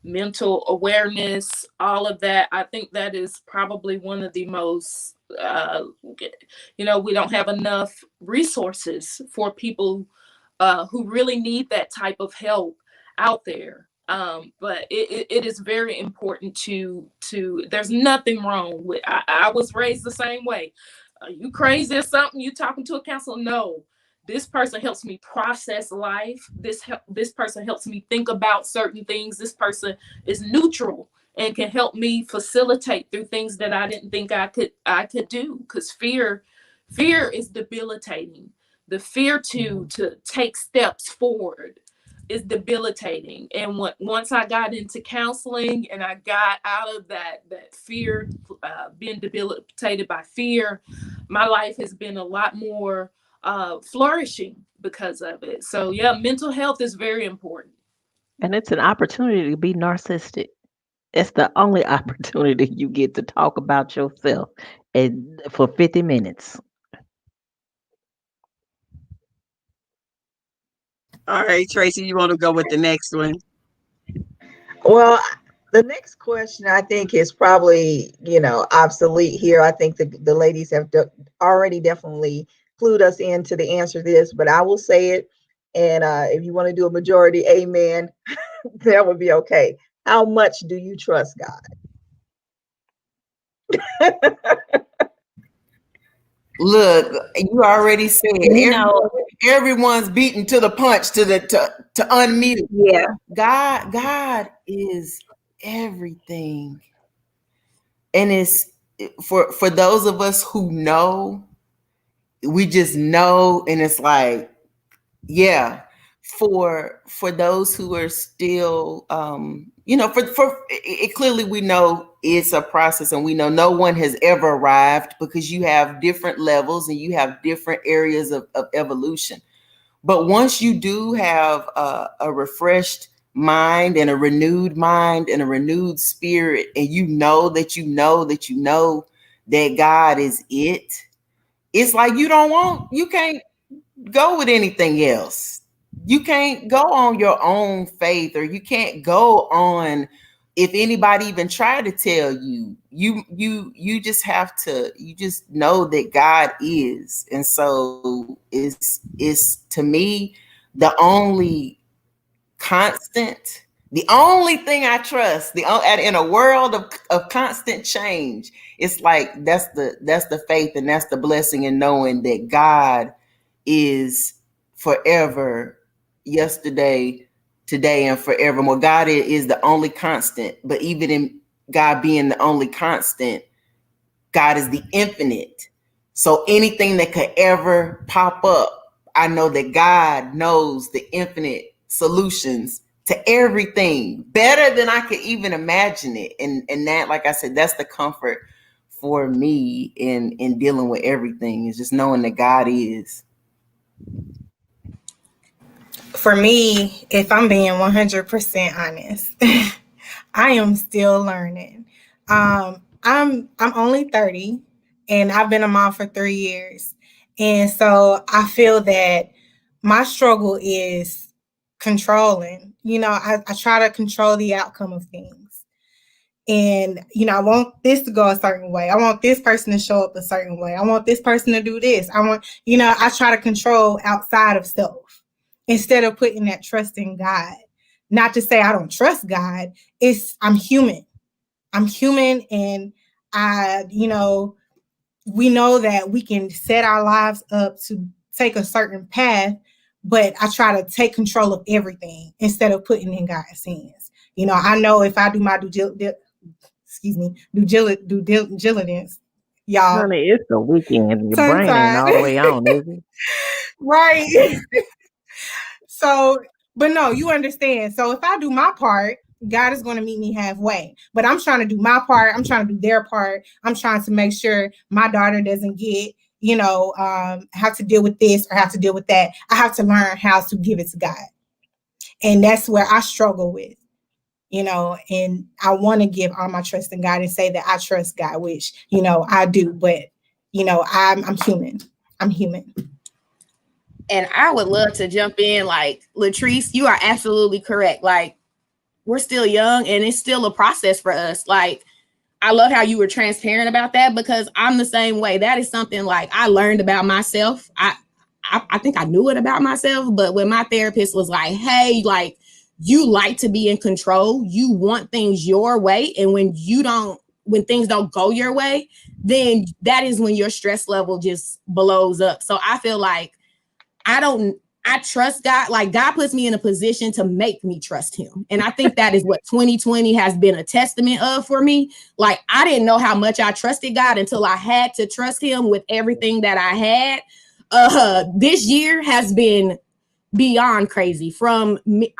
mental awareness, all of that. I think that is probably one of the most, we don't have enough resources for people who really need that type of help out there. But it is very important to there's nothing wrong with, I was raised the same way. Are you crazy or something? You talking to a counselor? No. This person helps me process life. This person helps me think about certain things. This person is neutral and can help me facilitate through things that I didn't think I could do. Because fear is debilitating. The fear to take steps forward is debilitating. And once I got into counseling and I got out of that fear, being debilitated by fear, my life has been a lot more flourishing because of it. So yeah, mental health is very important. And it's an opportunity to be narcissistic. It's the only opportunity you get to talk about yourself and for 50 minutes. All right, Tracy, you want to go with the next one? Well, the next question I think is probably, obsolete here. I think the ladies have already definitely clued us into the answer to this, but I will say it. And if you want to do a majority amen, that would be okay. How much do you trust God? Look, you already said everyone's beaten to the punch to unmute. Yeah. God is everything. And it's for those of us who know, we just know, and it's like, yeah. For those who are still for it, clearly we know it's a process, and we know no one has ever arrived, because you have different levels and you have different areas of evolution. But once you do have a refreshed mind and a renewed mind and a renewed spirit, and you know that God is it, it's like you can't go with anything else. You can't go on your own faith, or you can't go on if anybody even tried to tell you. You just have to, you just know that God is. And so is to me the only constant, the only thing I trust, in a world of constant change. It's like that's the faith, and that's the blessing in knowing that God is forever, yesterday, today, and forevermore. God is the only constant. But even in God being the only constant, God is the infinite. So anything that could ever pop up, I know that God knows the infinite solutions to everything better than I could even imagine it. And that, like I said, that's the comfort for me in dealing with everything, is just knowing that God is. For me, if I'm being 100% honest, I am still learning. I'm only 30, and I've been a mom for 3 years. And so I feel that my struggle is controlling. I try to control the outcome of things. And, I want this to go a certain way. I want this person to show up a certain way. I want this person to do this. I try to control outside of self instead of putting that trust in God. Not to say I don't trust God. I'm human. I'm human, and we know that we can set our lives up to take a certain path, but I try to take control of everything instead of putting in God's hands. I know if I do my due diligence, y'all. Honey, it's the weekend. Your brain ain't all the way on, is it? Right. So, but no, you understand. So if I do my part, God is going to meet me halfway. But I'm trying to do my part. I'm trying to do their part. I'm trying to make sure my daughter doesn't get, have to deal with this or have to deal with that. I have to learn how to give it to God. And that's where I struggle with, and I want to give all my trust in God and say that I trust God, which, I do. But, I'm human. I'm human. And I would love to jump in. Like, Latrice, you are absolutely correct. Like, we're still young and it's still a process for us. Like, I love how you were transparent about that, because I'm the same way. That is something like I learned about myself. I think I knew it about myself, but when my therapist was like, hey, like, you like to be in control, you want things your way. And when things don't go your way, then that is when your stress level just blows up. So I feel like I trust God. Like, God puts me in a position to make me trust him. And I think that is what 2020 has been a testament of for me. Like, I didn't know how much I trusted God until I had to trust him with everything that I had. This year has been beyond crazy. From me,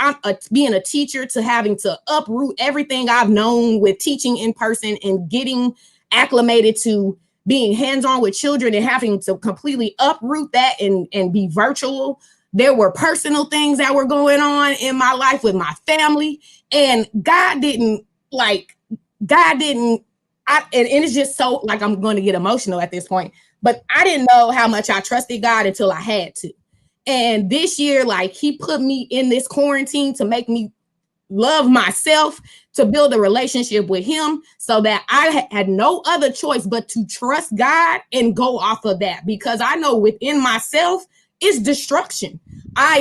being a teacher to having to uproot everything I've known with teaching in person and getting acclimated to being hands-on with children and having to completely uproot that and be virtual. There were personal things that were going on in my life with my family, and God didn't, and it's just so, like, I'm going to get emotional at this point, but I didn't know how much I trusted God until I had to. And this year, like, he put me in this quarantine to make me love myself, to build a relationship with him, so that I had no other choice but to trust God and go off of that, because I know within myself it's destruction. I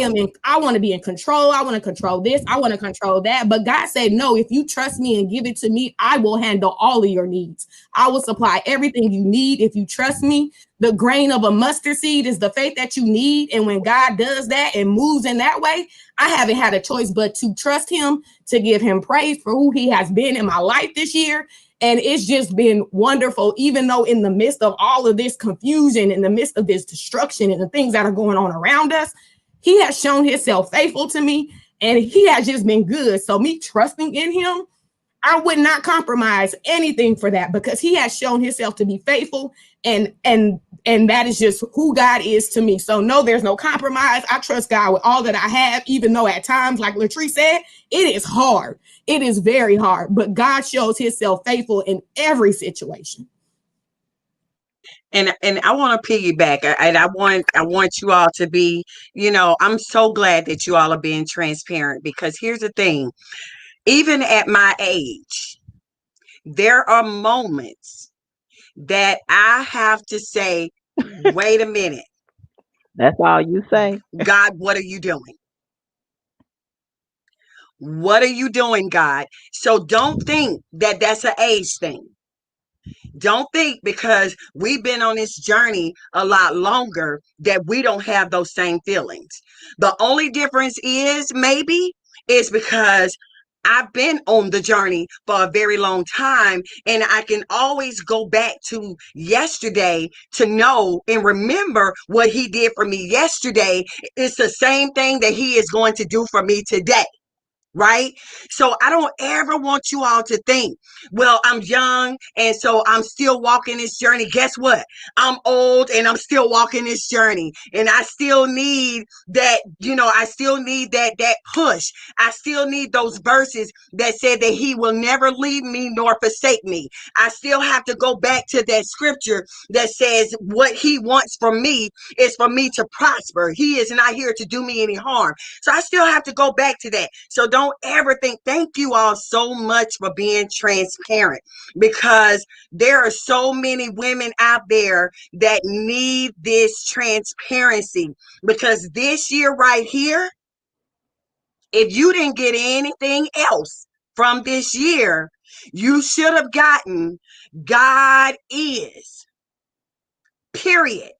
want to be in control. I want to control this. I want to control that. But God said, no, if you trust me and give it to me, I will handle all of your needs. I will supply everything you need. If you trust me, the grain of a mustard seed is the faith that you need. And when God does that and moves in that way, I haven't had a choice but to trust him, to give him praise for who he has been in my life this year. And it's just been wonderful, even though in the midst of all of this confusion, in the midst of this destruction and the things that are going on around us, he has shown himself faithful to me, and he has just been good. So me trusting in him, I would not compromise anything for that, because he has shown himself to be faithful, and that is just who God is to me. So no, there's no compromise. I trust God with all that I have, even though at times, like Latrice said, it is hard. It is very hard, but God shows himself faithful in every situation. And I want to piggyback, and I want you all to be, I'm so glad that you all are being transparent, because here's the thing. Even at my age, there are moments that I have to say, wait a minute. That's all you say? God, what are you doing? What are you doing, God? So don't think that that's an age thing. Don't think because we've been on this journey a lot longer that we don't have those same feelings. The only difference is because I've been on the journey for a very long time, and I can always go back to yesterday to know and remember what he did for me yesterday. It's the same thing that he is going to do for me today. right? So I don't ever want you all to think, well, I'm young and so I'm still walking this journey. Guess what? I'm old and I'm still walking this journey. And I still need that, I still need that push. I still need those verses that said that he will never leave me nor forsake me. I still have to go back to that scripture that says what he wants from me is for me to prosper. He is not here to do me any harm. So I still have to go back to that. So don't ever think, thank you all so much for being transparent, because there are so many women out there that need this transparency, because this year right here, if you didn't get anything else from this year, you should have gotten God is, period.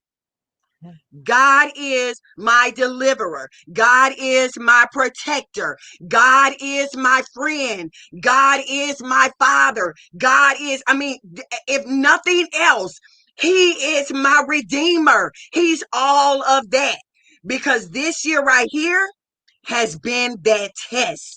God is my deliverer. God is my protector. God is my friend. God is my father. God is, if nothing else, he is my redeemer. He's all of that. Because this year right here has been that test.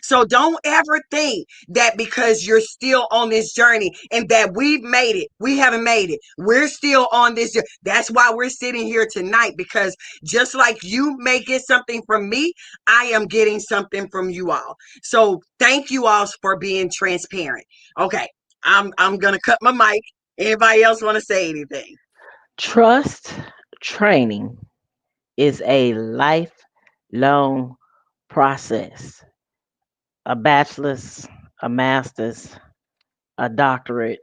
So don't ever think that because you're still on this journey and that we've made it, we haven't made it. We're still on this journey. That's why we're sitting here tonight, because just like you may get something from me, I am getting something from you all. So thank you all for being transparent. Okay, I'm gonna cut my mic. Anybody else want to say anything? Trust training is a lifelong process. A bachelor's, a master's, a doctorate.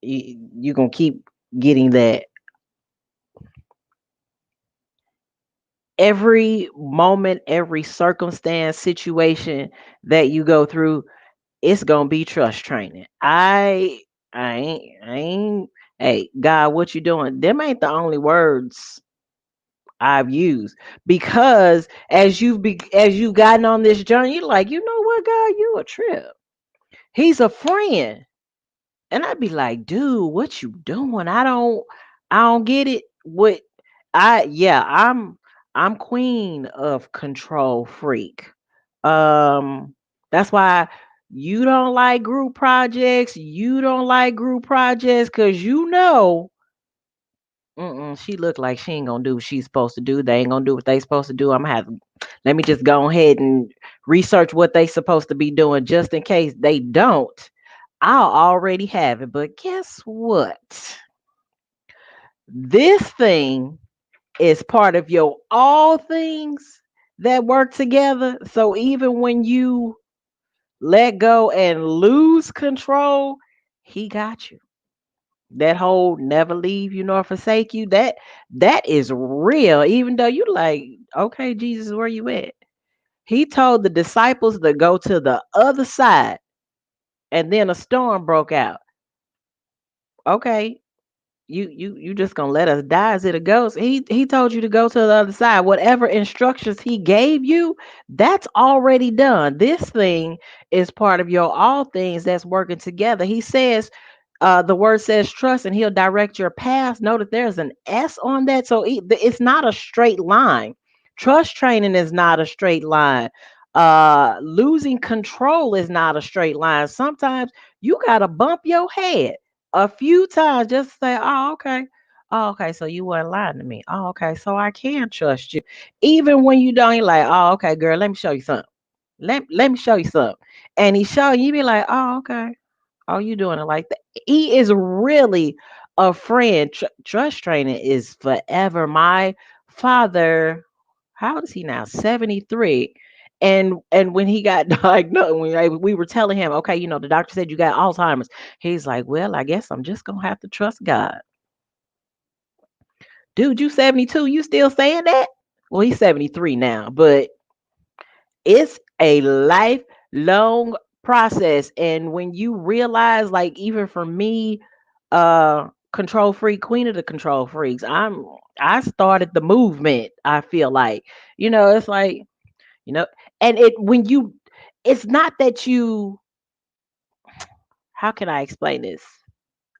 You're going to keep getting that. Every moment, every circumstance, situation that you go through, it's gonna be trust training. I ain't. Hey, God, what you doing? Them ain't the only words I've used, because as you've gotten on this journey, you're like, you know what, God, you a trip. He's a friend, and I'd be like, dude, what you doing? I don't get it. What yeah, I'm queen of control freak. That's why you don't like group projects. You don't like group projects because she look like she ain't gonna do what she's supposed to do. They ain't gonna do what they supposed to do. I'm gonna have to, let me just go ahead and research what they supposed to be doing just in case they don't. I'll already have it. But guess what? This thing is part of your all things that work together. So even when you let go and lose control, he got you. That whole never leave you nor forsake you, that is real. Even though you like, okay, Jesus, where you at? He told the disciples to go to the other side, and then a storm broke out. Okay, you just gonna let us die? Is it a ghost? He told you to go to the other side. Whatever instructions he gave you, that's already done. This thing is part of your all things that's working together. He says, the word says trust and he'll direct your path. Note there's an S on that. So it's not a straight line. Trust training is not a straight line. Losing control is not a straight line. Sometimes you gotta bump your head a few times just to say, oh, okay. Oh, okay. So you weren't lying to me. Oh, okay. So I can trust you. Even when you don't, you're like, oh, okay, girl, let me show you something. Let me show you something. And he show you, be like, oh, okay. Oh, you doing it like that? He is really a friend. Trust training is forever. My father, how old is he now? 73. And when he got diagnosed, we were telling him, okay, the doctor said you got Alzheimer's. He's like, well, I guess I'm just gonna have to trust God. Dude, you 72, you still saying that? Well, he's 73 now, but it's a lifelong process. And when you realize, like, even for me, control freak, queen of the control freaks, I started the movement. I feel like, it's like, you know, and it's not that you, how can I explain this?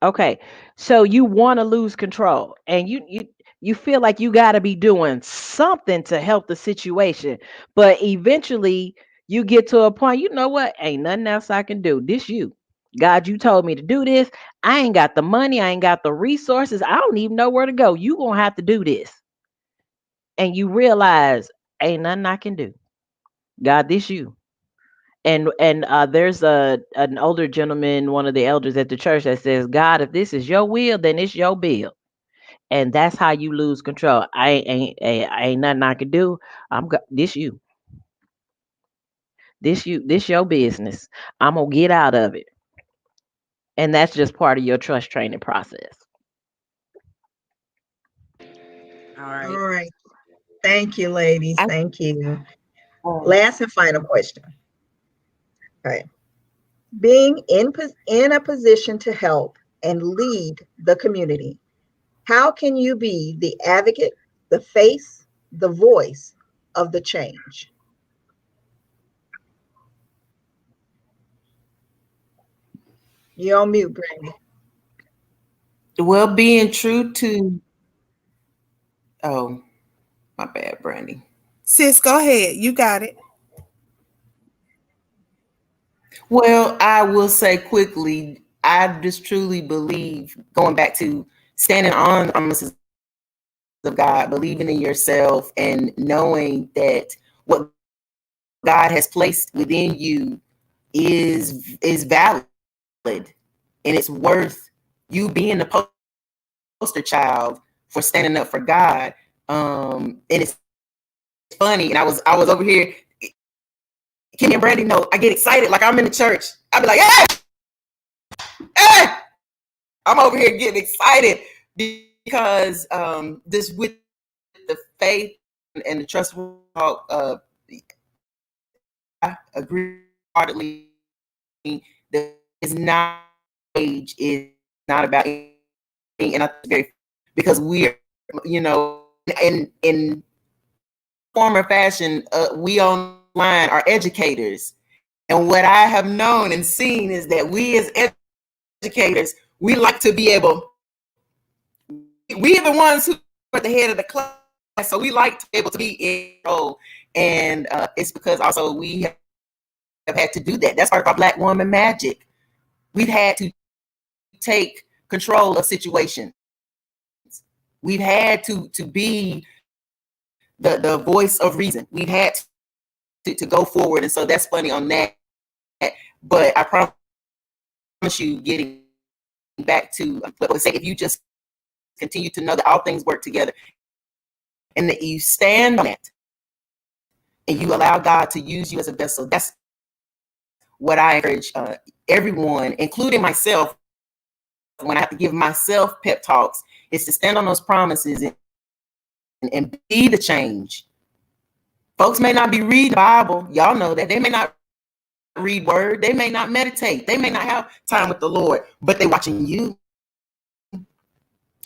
Okay, so you want to lose control, and you feel like you got to be doing something to help the situation, but eventually You get to a point, you know what? Ain't nothing else I can do. This you. God, you told me to do this. I ain't got the money. I ain't got the resources. I don't even know where to go. You gonna have to do this. And you realize ain't nothing I can do. God, this you. And there's an older gentleman, one of the elders at the church, that says, God, if this is your will, then it's your bill. And that's how you lose control. I ain't nothing I can do. This you. This your business. I'm gonna get out of it. And that's just part of your trust training process. All right. All right. Thank you, ladies. I, Thank you. um, Last and final question. All right. Being in a position to help and lead the community, how can you be the advocate, the face, the voice of the change? You're on mute, Brandy. well, being true to, oh, my bad, Brandy. Sis, go ahead. You got it. Well, I will say quickly, I just truly believe, going back to standing on the promises of God, believing in yourself, and knowing that what God has placed within you is valid, and it's worth you being the poster child for standing up for God. And it's funny, and I was over here. Kenny and Brandy know I get excited like I'm in the church. I'll be like, hey, hey! I'm over here getting excited because this with the faith and the trust walk, I agree heartedly that it's not age, is not about anything, and I think very, because we're, in form or fashion, we online are educators. And what I have known and seen is that we as educators, we like to be able, we are the ones who are at the head of the class, so we like to be able to be in control. And it's because also we have had to do that. That's part of our Black woman magic. We've had to take control of situations. We've had to be the voice of reason. We've had to go forward. And so that's funny on that. But I promise you, getting back to what I say, if you just continue to know that all things work together and that you stand on it and you allow God to use you as a vessel, that's what I encourage everyone, including myself, when I have to give myself pep talks, is to stand on those promises and be the change. Folks may not be reading the Bible. Y'all know that. They may not read word. They may not meditate. They may not have time with the Lord, but they're watching you.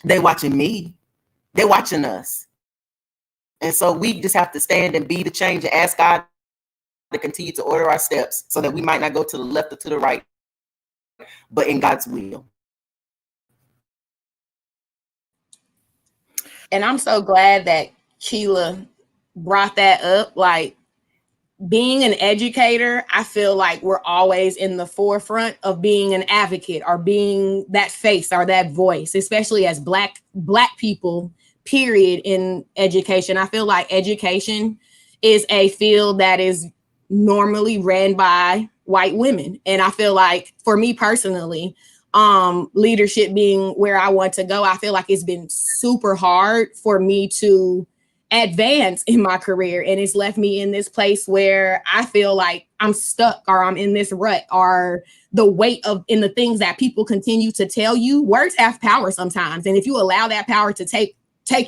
They're watching me. They're watching us. And so we just have to stand and be the change and ask God to continue to order our steps so that we might not go to the left or to the right, but in God's will. And I'm so glad that Keila brought that up. Like, being an educator, I feel like we're always in the forefront of being an advocate or being that face or that voice, especially as Black people, period, in education. I feel like education is a field that is normally ran by white women. And I feel like, for me personally, leadership being where I want to go, I feel like it's been super hard for me to advance in my career, and it's left me in this place where I feel like I'm stuck, or I'm in this rut, or the weight of in the things that people continue to tell you. Words have power sometimes, and if you allow that power to take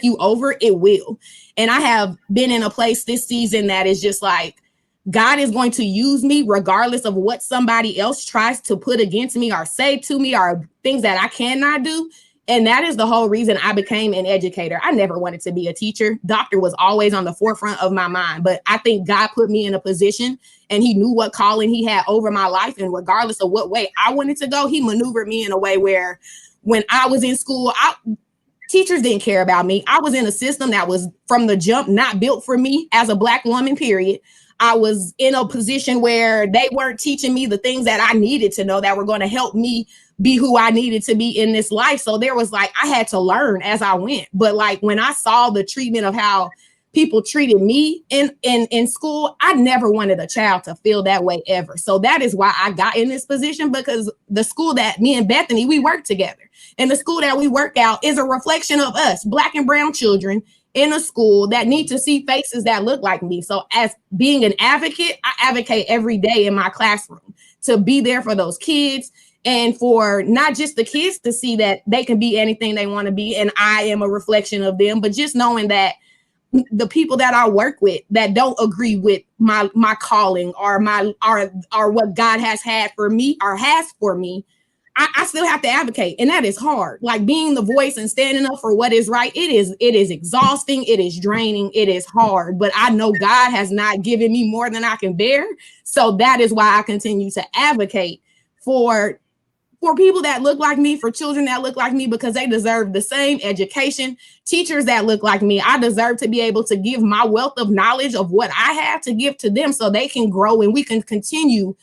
you over, it will. And I have been in a place this season that is just like, God is going to use me regardless of what somebody else tries to put against me or say to me, or things that I cannot do. And that is the whole reason I became an educator. I never wanted to be a teacher. Doctor was always on the forefront of my mind. But I think God put me in a position, and he knew what calling he had over my life. And regardless of what way I wanted to go, he maneuvered me in a way where when I was in school, teachers didn't care about me. I was in a system that was from the jump not built for me as a Black woman, period. I was in a position where they weren't teaching me the things that I needed to know that were going to help me be who I needed to be in this life. So there was like, I had to learn as I went. But like when I saw the treatment of how people treated me in school, I never wanted a child to feel that way ever. So that is why I got in this position, because the school that me and Bethany, we work together. And the school that we work out is a reflection of us, Black and brown children in a school that need to see faces that look like me. So as being an advocate, I advocate every day in my classroom to be there for those kids, and for not just the kids to see that they can be anything they want to be, and I am a reflection of them, but just knowing that the people that I work with that don't agree with my calling or what God has had for me or has for me, I still have to advocate. And that is hard. Like being the voice and standing up for what is right. It is exhausting. It is draining. It is hard. But I know God has not given me more than I can bear. So that is why I continue to advocate for people that look like me, for children that look like me, because they deserve the same education. Teachers that look like me, I deserve to be able to give my wealth of knowledge of what I have to give to them so they can grow and we can continue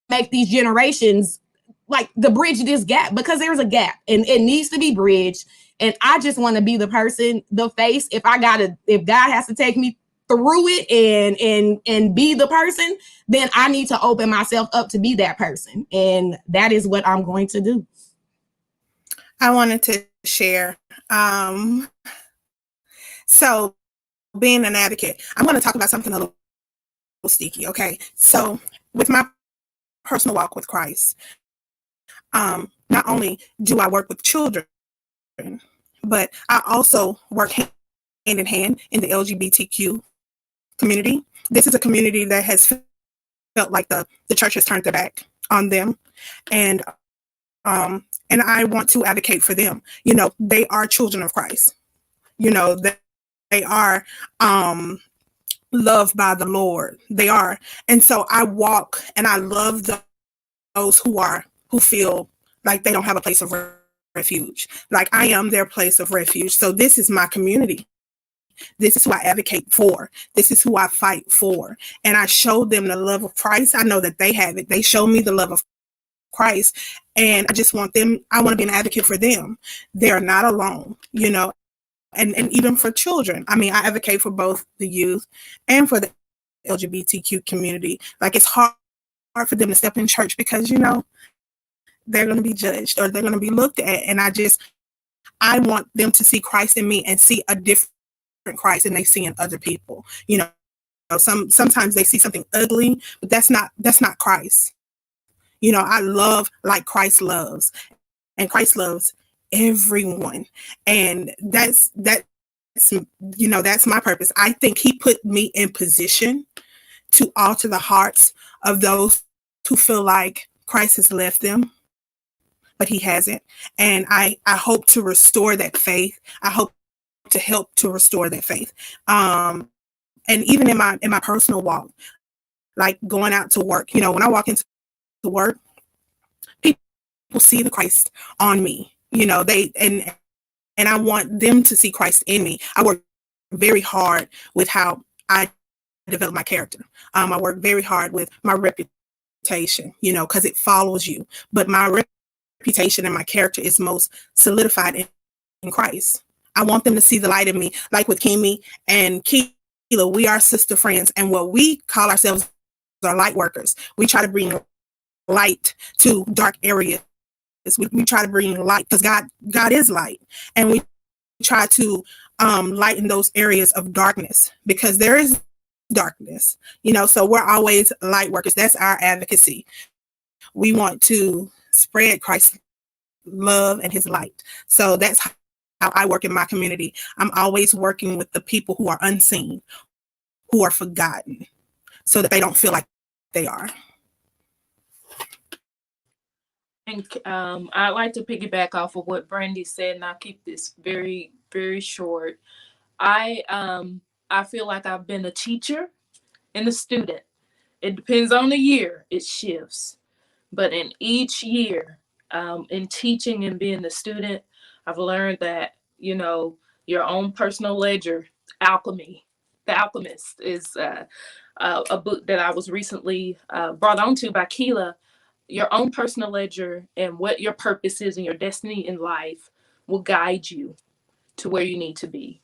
make these generations like the bridge this gap, because there's a gap and it needs to be bridged. And I just want to be the person, the face. If God has to take me through it and be the person, then I need to open myself up to be that person. And that is what I'm going to do. I wanted to share. So being an advocate, I'm going to talk about something a little sticky. Okay. So with my personal walk with Christ, not only do I work with children, but I also work hand in hand in the LGBTQ community. This is a community that has felt like the church has turned their back on them, and I want to advocate for them. You know, they are children of Christ. You know, they are loved by the Lord. They are, and so I walk and I love those who feel like they don't have a place of refuge. Like I am their place of refuge. So this is my community. This is who I advocate for. This is who I fight for. And I show them the love of Christ. I know that they have it. They show me the love of Christ. And I just want them, I want to be an advocate for them. They're not alone, you know, and even for children. I mean, I advocate for both the youth and for the LGBTQ community. Like it's hard for them to step in church because, you know, they're going to be judged or they're going to be looked at. And I want them to see Christ in me and see a different Christ than they see in other people. You know, sometimes they see something ugly, but that's not Christ. You know, I love like Christ loves, and Christ loves everyone. And that's you know, that's my purpose. I think he put me in position to alter the hearts of those who feel like Christ has left them, but he hasn't. And I hope to restore that faith. I hope to help to restore that faith. And even in my personal walk, like going out to work, you know, when I walk into work, people see the Christ on me, you know, and I want them to see Christ in me. I work very hard with how I develop my character. I work very hard with my reputation, you know, because it follows you. But my reputation and my character is most solidified in Christ. I want them to see the light in me, like with Kimmy and Keela. We are sister friends, and what we call ourselves are light workers. We try to bring light to dark areas. We try to bring light because God is light, and we try to lighten those areas of darkness because there is darkness, you know. So we're always light workers. That's our advocacy. We want to spread Christ's love and his light. So that's how I work in my community. I'm always working with the people who are unseen, who are forgotten, so that they don't feel like they are. And I'd like to piggyback off of what Brandy said, and I'll keep this very, very short. I feel like I've been a teacher and a student. It depends on the year, it shifts. But in each year, in teaching and being a student, I've learned that, you know, your own personal ledger, alchemy, the alchemist is a book that I was recently brought onto by Keela. Your own personal ledger and what your purpose is and your destiny in life will guide you to where you need to be.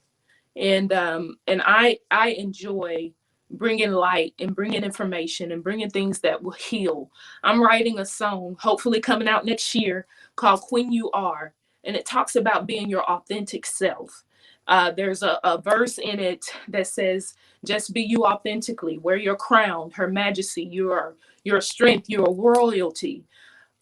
And I enjoy bringing light and bringing information and bringing things that will heal. I'm writing a song, hopefully coming out next year, called When You Are, and it talks about being your authentic self. There's a verse in it that says, just be you authentically, wear your crown, her majesty, your strength, your royalty.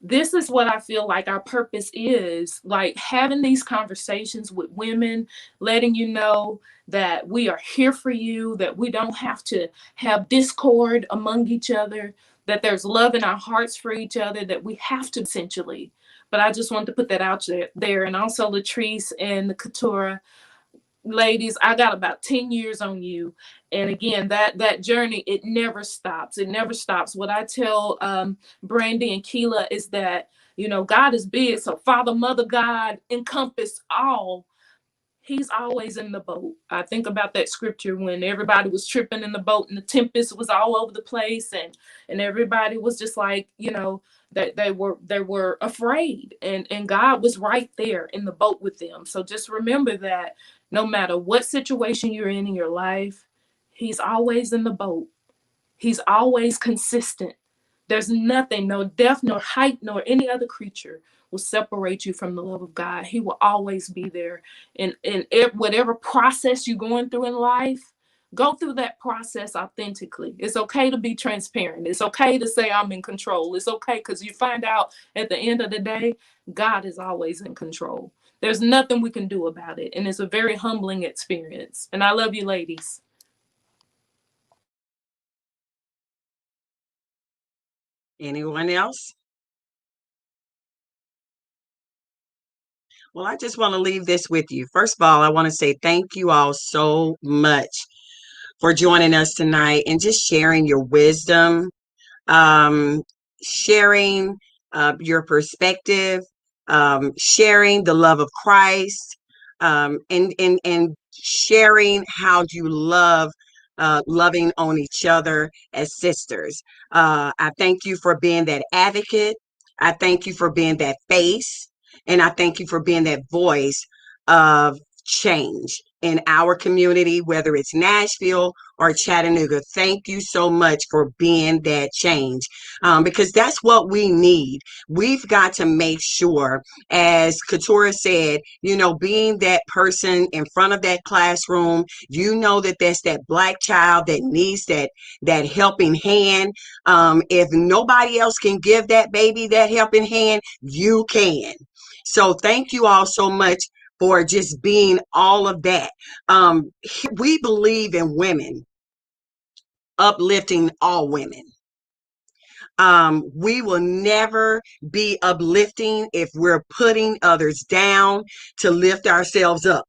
This is what I feel like our purpose is, like having these conversations with women, letting you know that we are here for you, that we don't have to have discord among each other, that there's love in our hearts for each other, that we have to essentially. But I just wanted to put that out there. And also Latrice and the Keturah, ladies, I got about 10 years on you. And again, that journey, it never stops. It never stops. What I tell Brandy and Keela is that, God is big. So Father, Mother, God encompass all. He's always in the boat. I think about that scripture when everybody was tripping in the boat and the tempest was all over the place, and everybody was just like, that they were afraid, and God was right there in the boat with them. So just remember that no matter what situation you're in your life, he's always in the boat. He's always consistent. There's nothing, no depth, nor height, nor any other creature will separate you from the love of God. He will always be there. And whatever process you're going through in life, go through that process authentically. It's okay to be transparent. It's okay to say I'm in control. It's okay, because you find out at the end of the day, God is always in control. There's nothing we can do about it. And it's a very humbling experience. And I love you, ladies. Anyone else? Well, I just want to leave this with you. First of all, I want to say thank you all so much for joining us tonight and just sharing your wisdom, sharing your perspective, sharing the love of Christ, and sharing how you love loving on each other as sisters. I thank you for being that advocate. I thank you for being that face. And I thank you for being that voice of change in our community, whether it's Nashville or Chattanooga. Thank you so much for being that change, because that's what we need. We've got to make sure, as Keturah said, being that person in front of that classroom, that that's that Black child that needs that helping hand. If nobody else can give that baby that helping hand, you can. So thank you all so much for just being all of that. We believe in women, uplifting all women. We will never be uplifting if we're putting others down to lift ourselves up.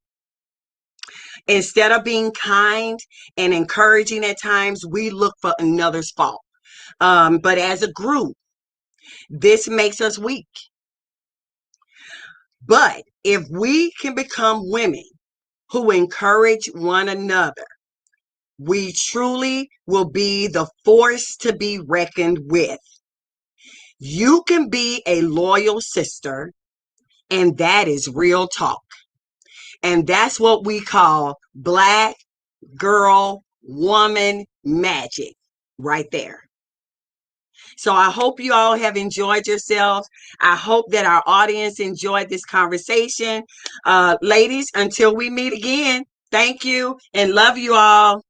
Instead of being kind and encouraging at times, we look for another's fault. But as a group, this makes us weak. But if we can become women who encourage one another, we truly will be the force to be reckoned with. You can be a loyal sister, and that is real talk. And that's what we call Black girl, woman magic right there. So I hope you all have enjoyed yourselves. I hope that our audience enjoyed this conversation. Ladies, until we meet again, thank you and love you all.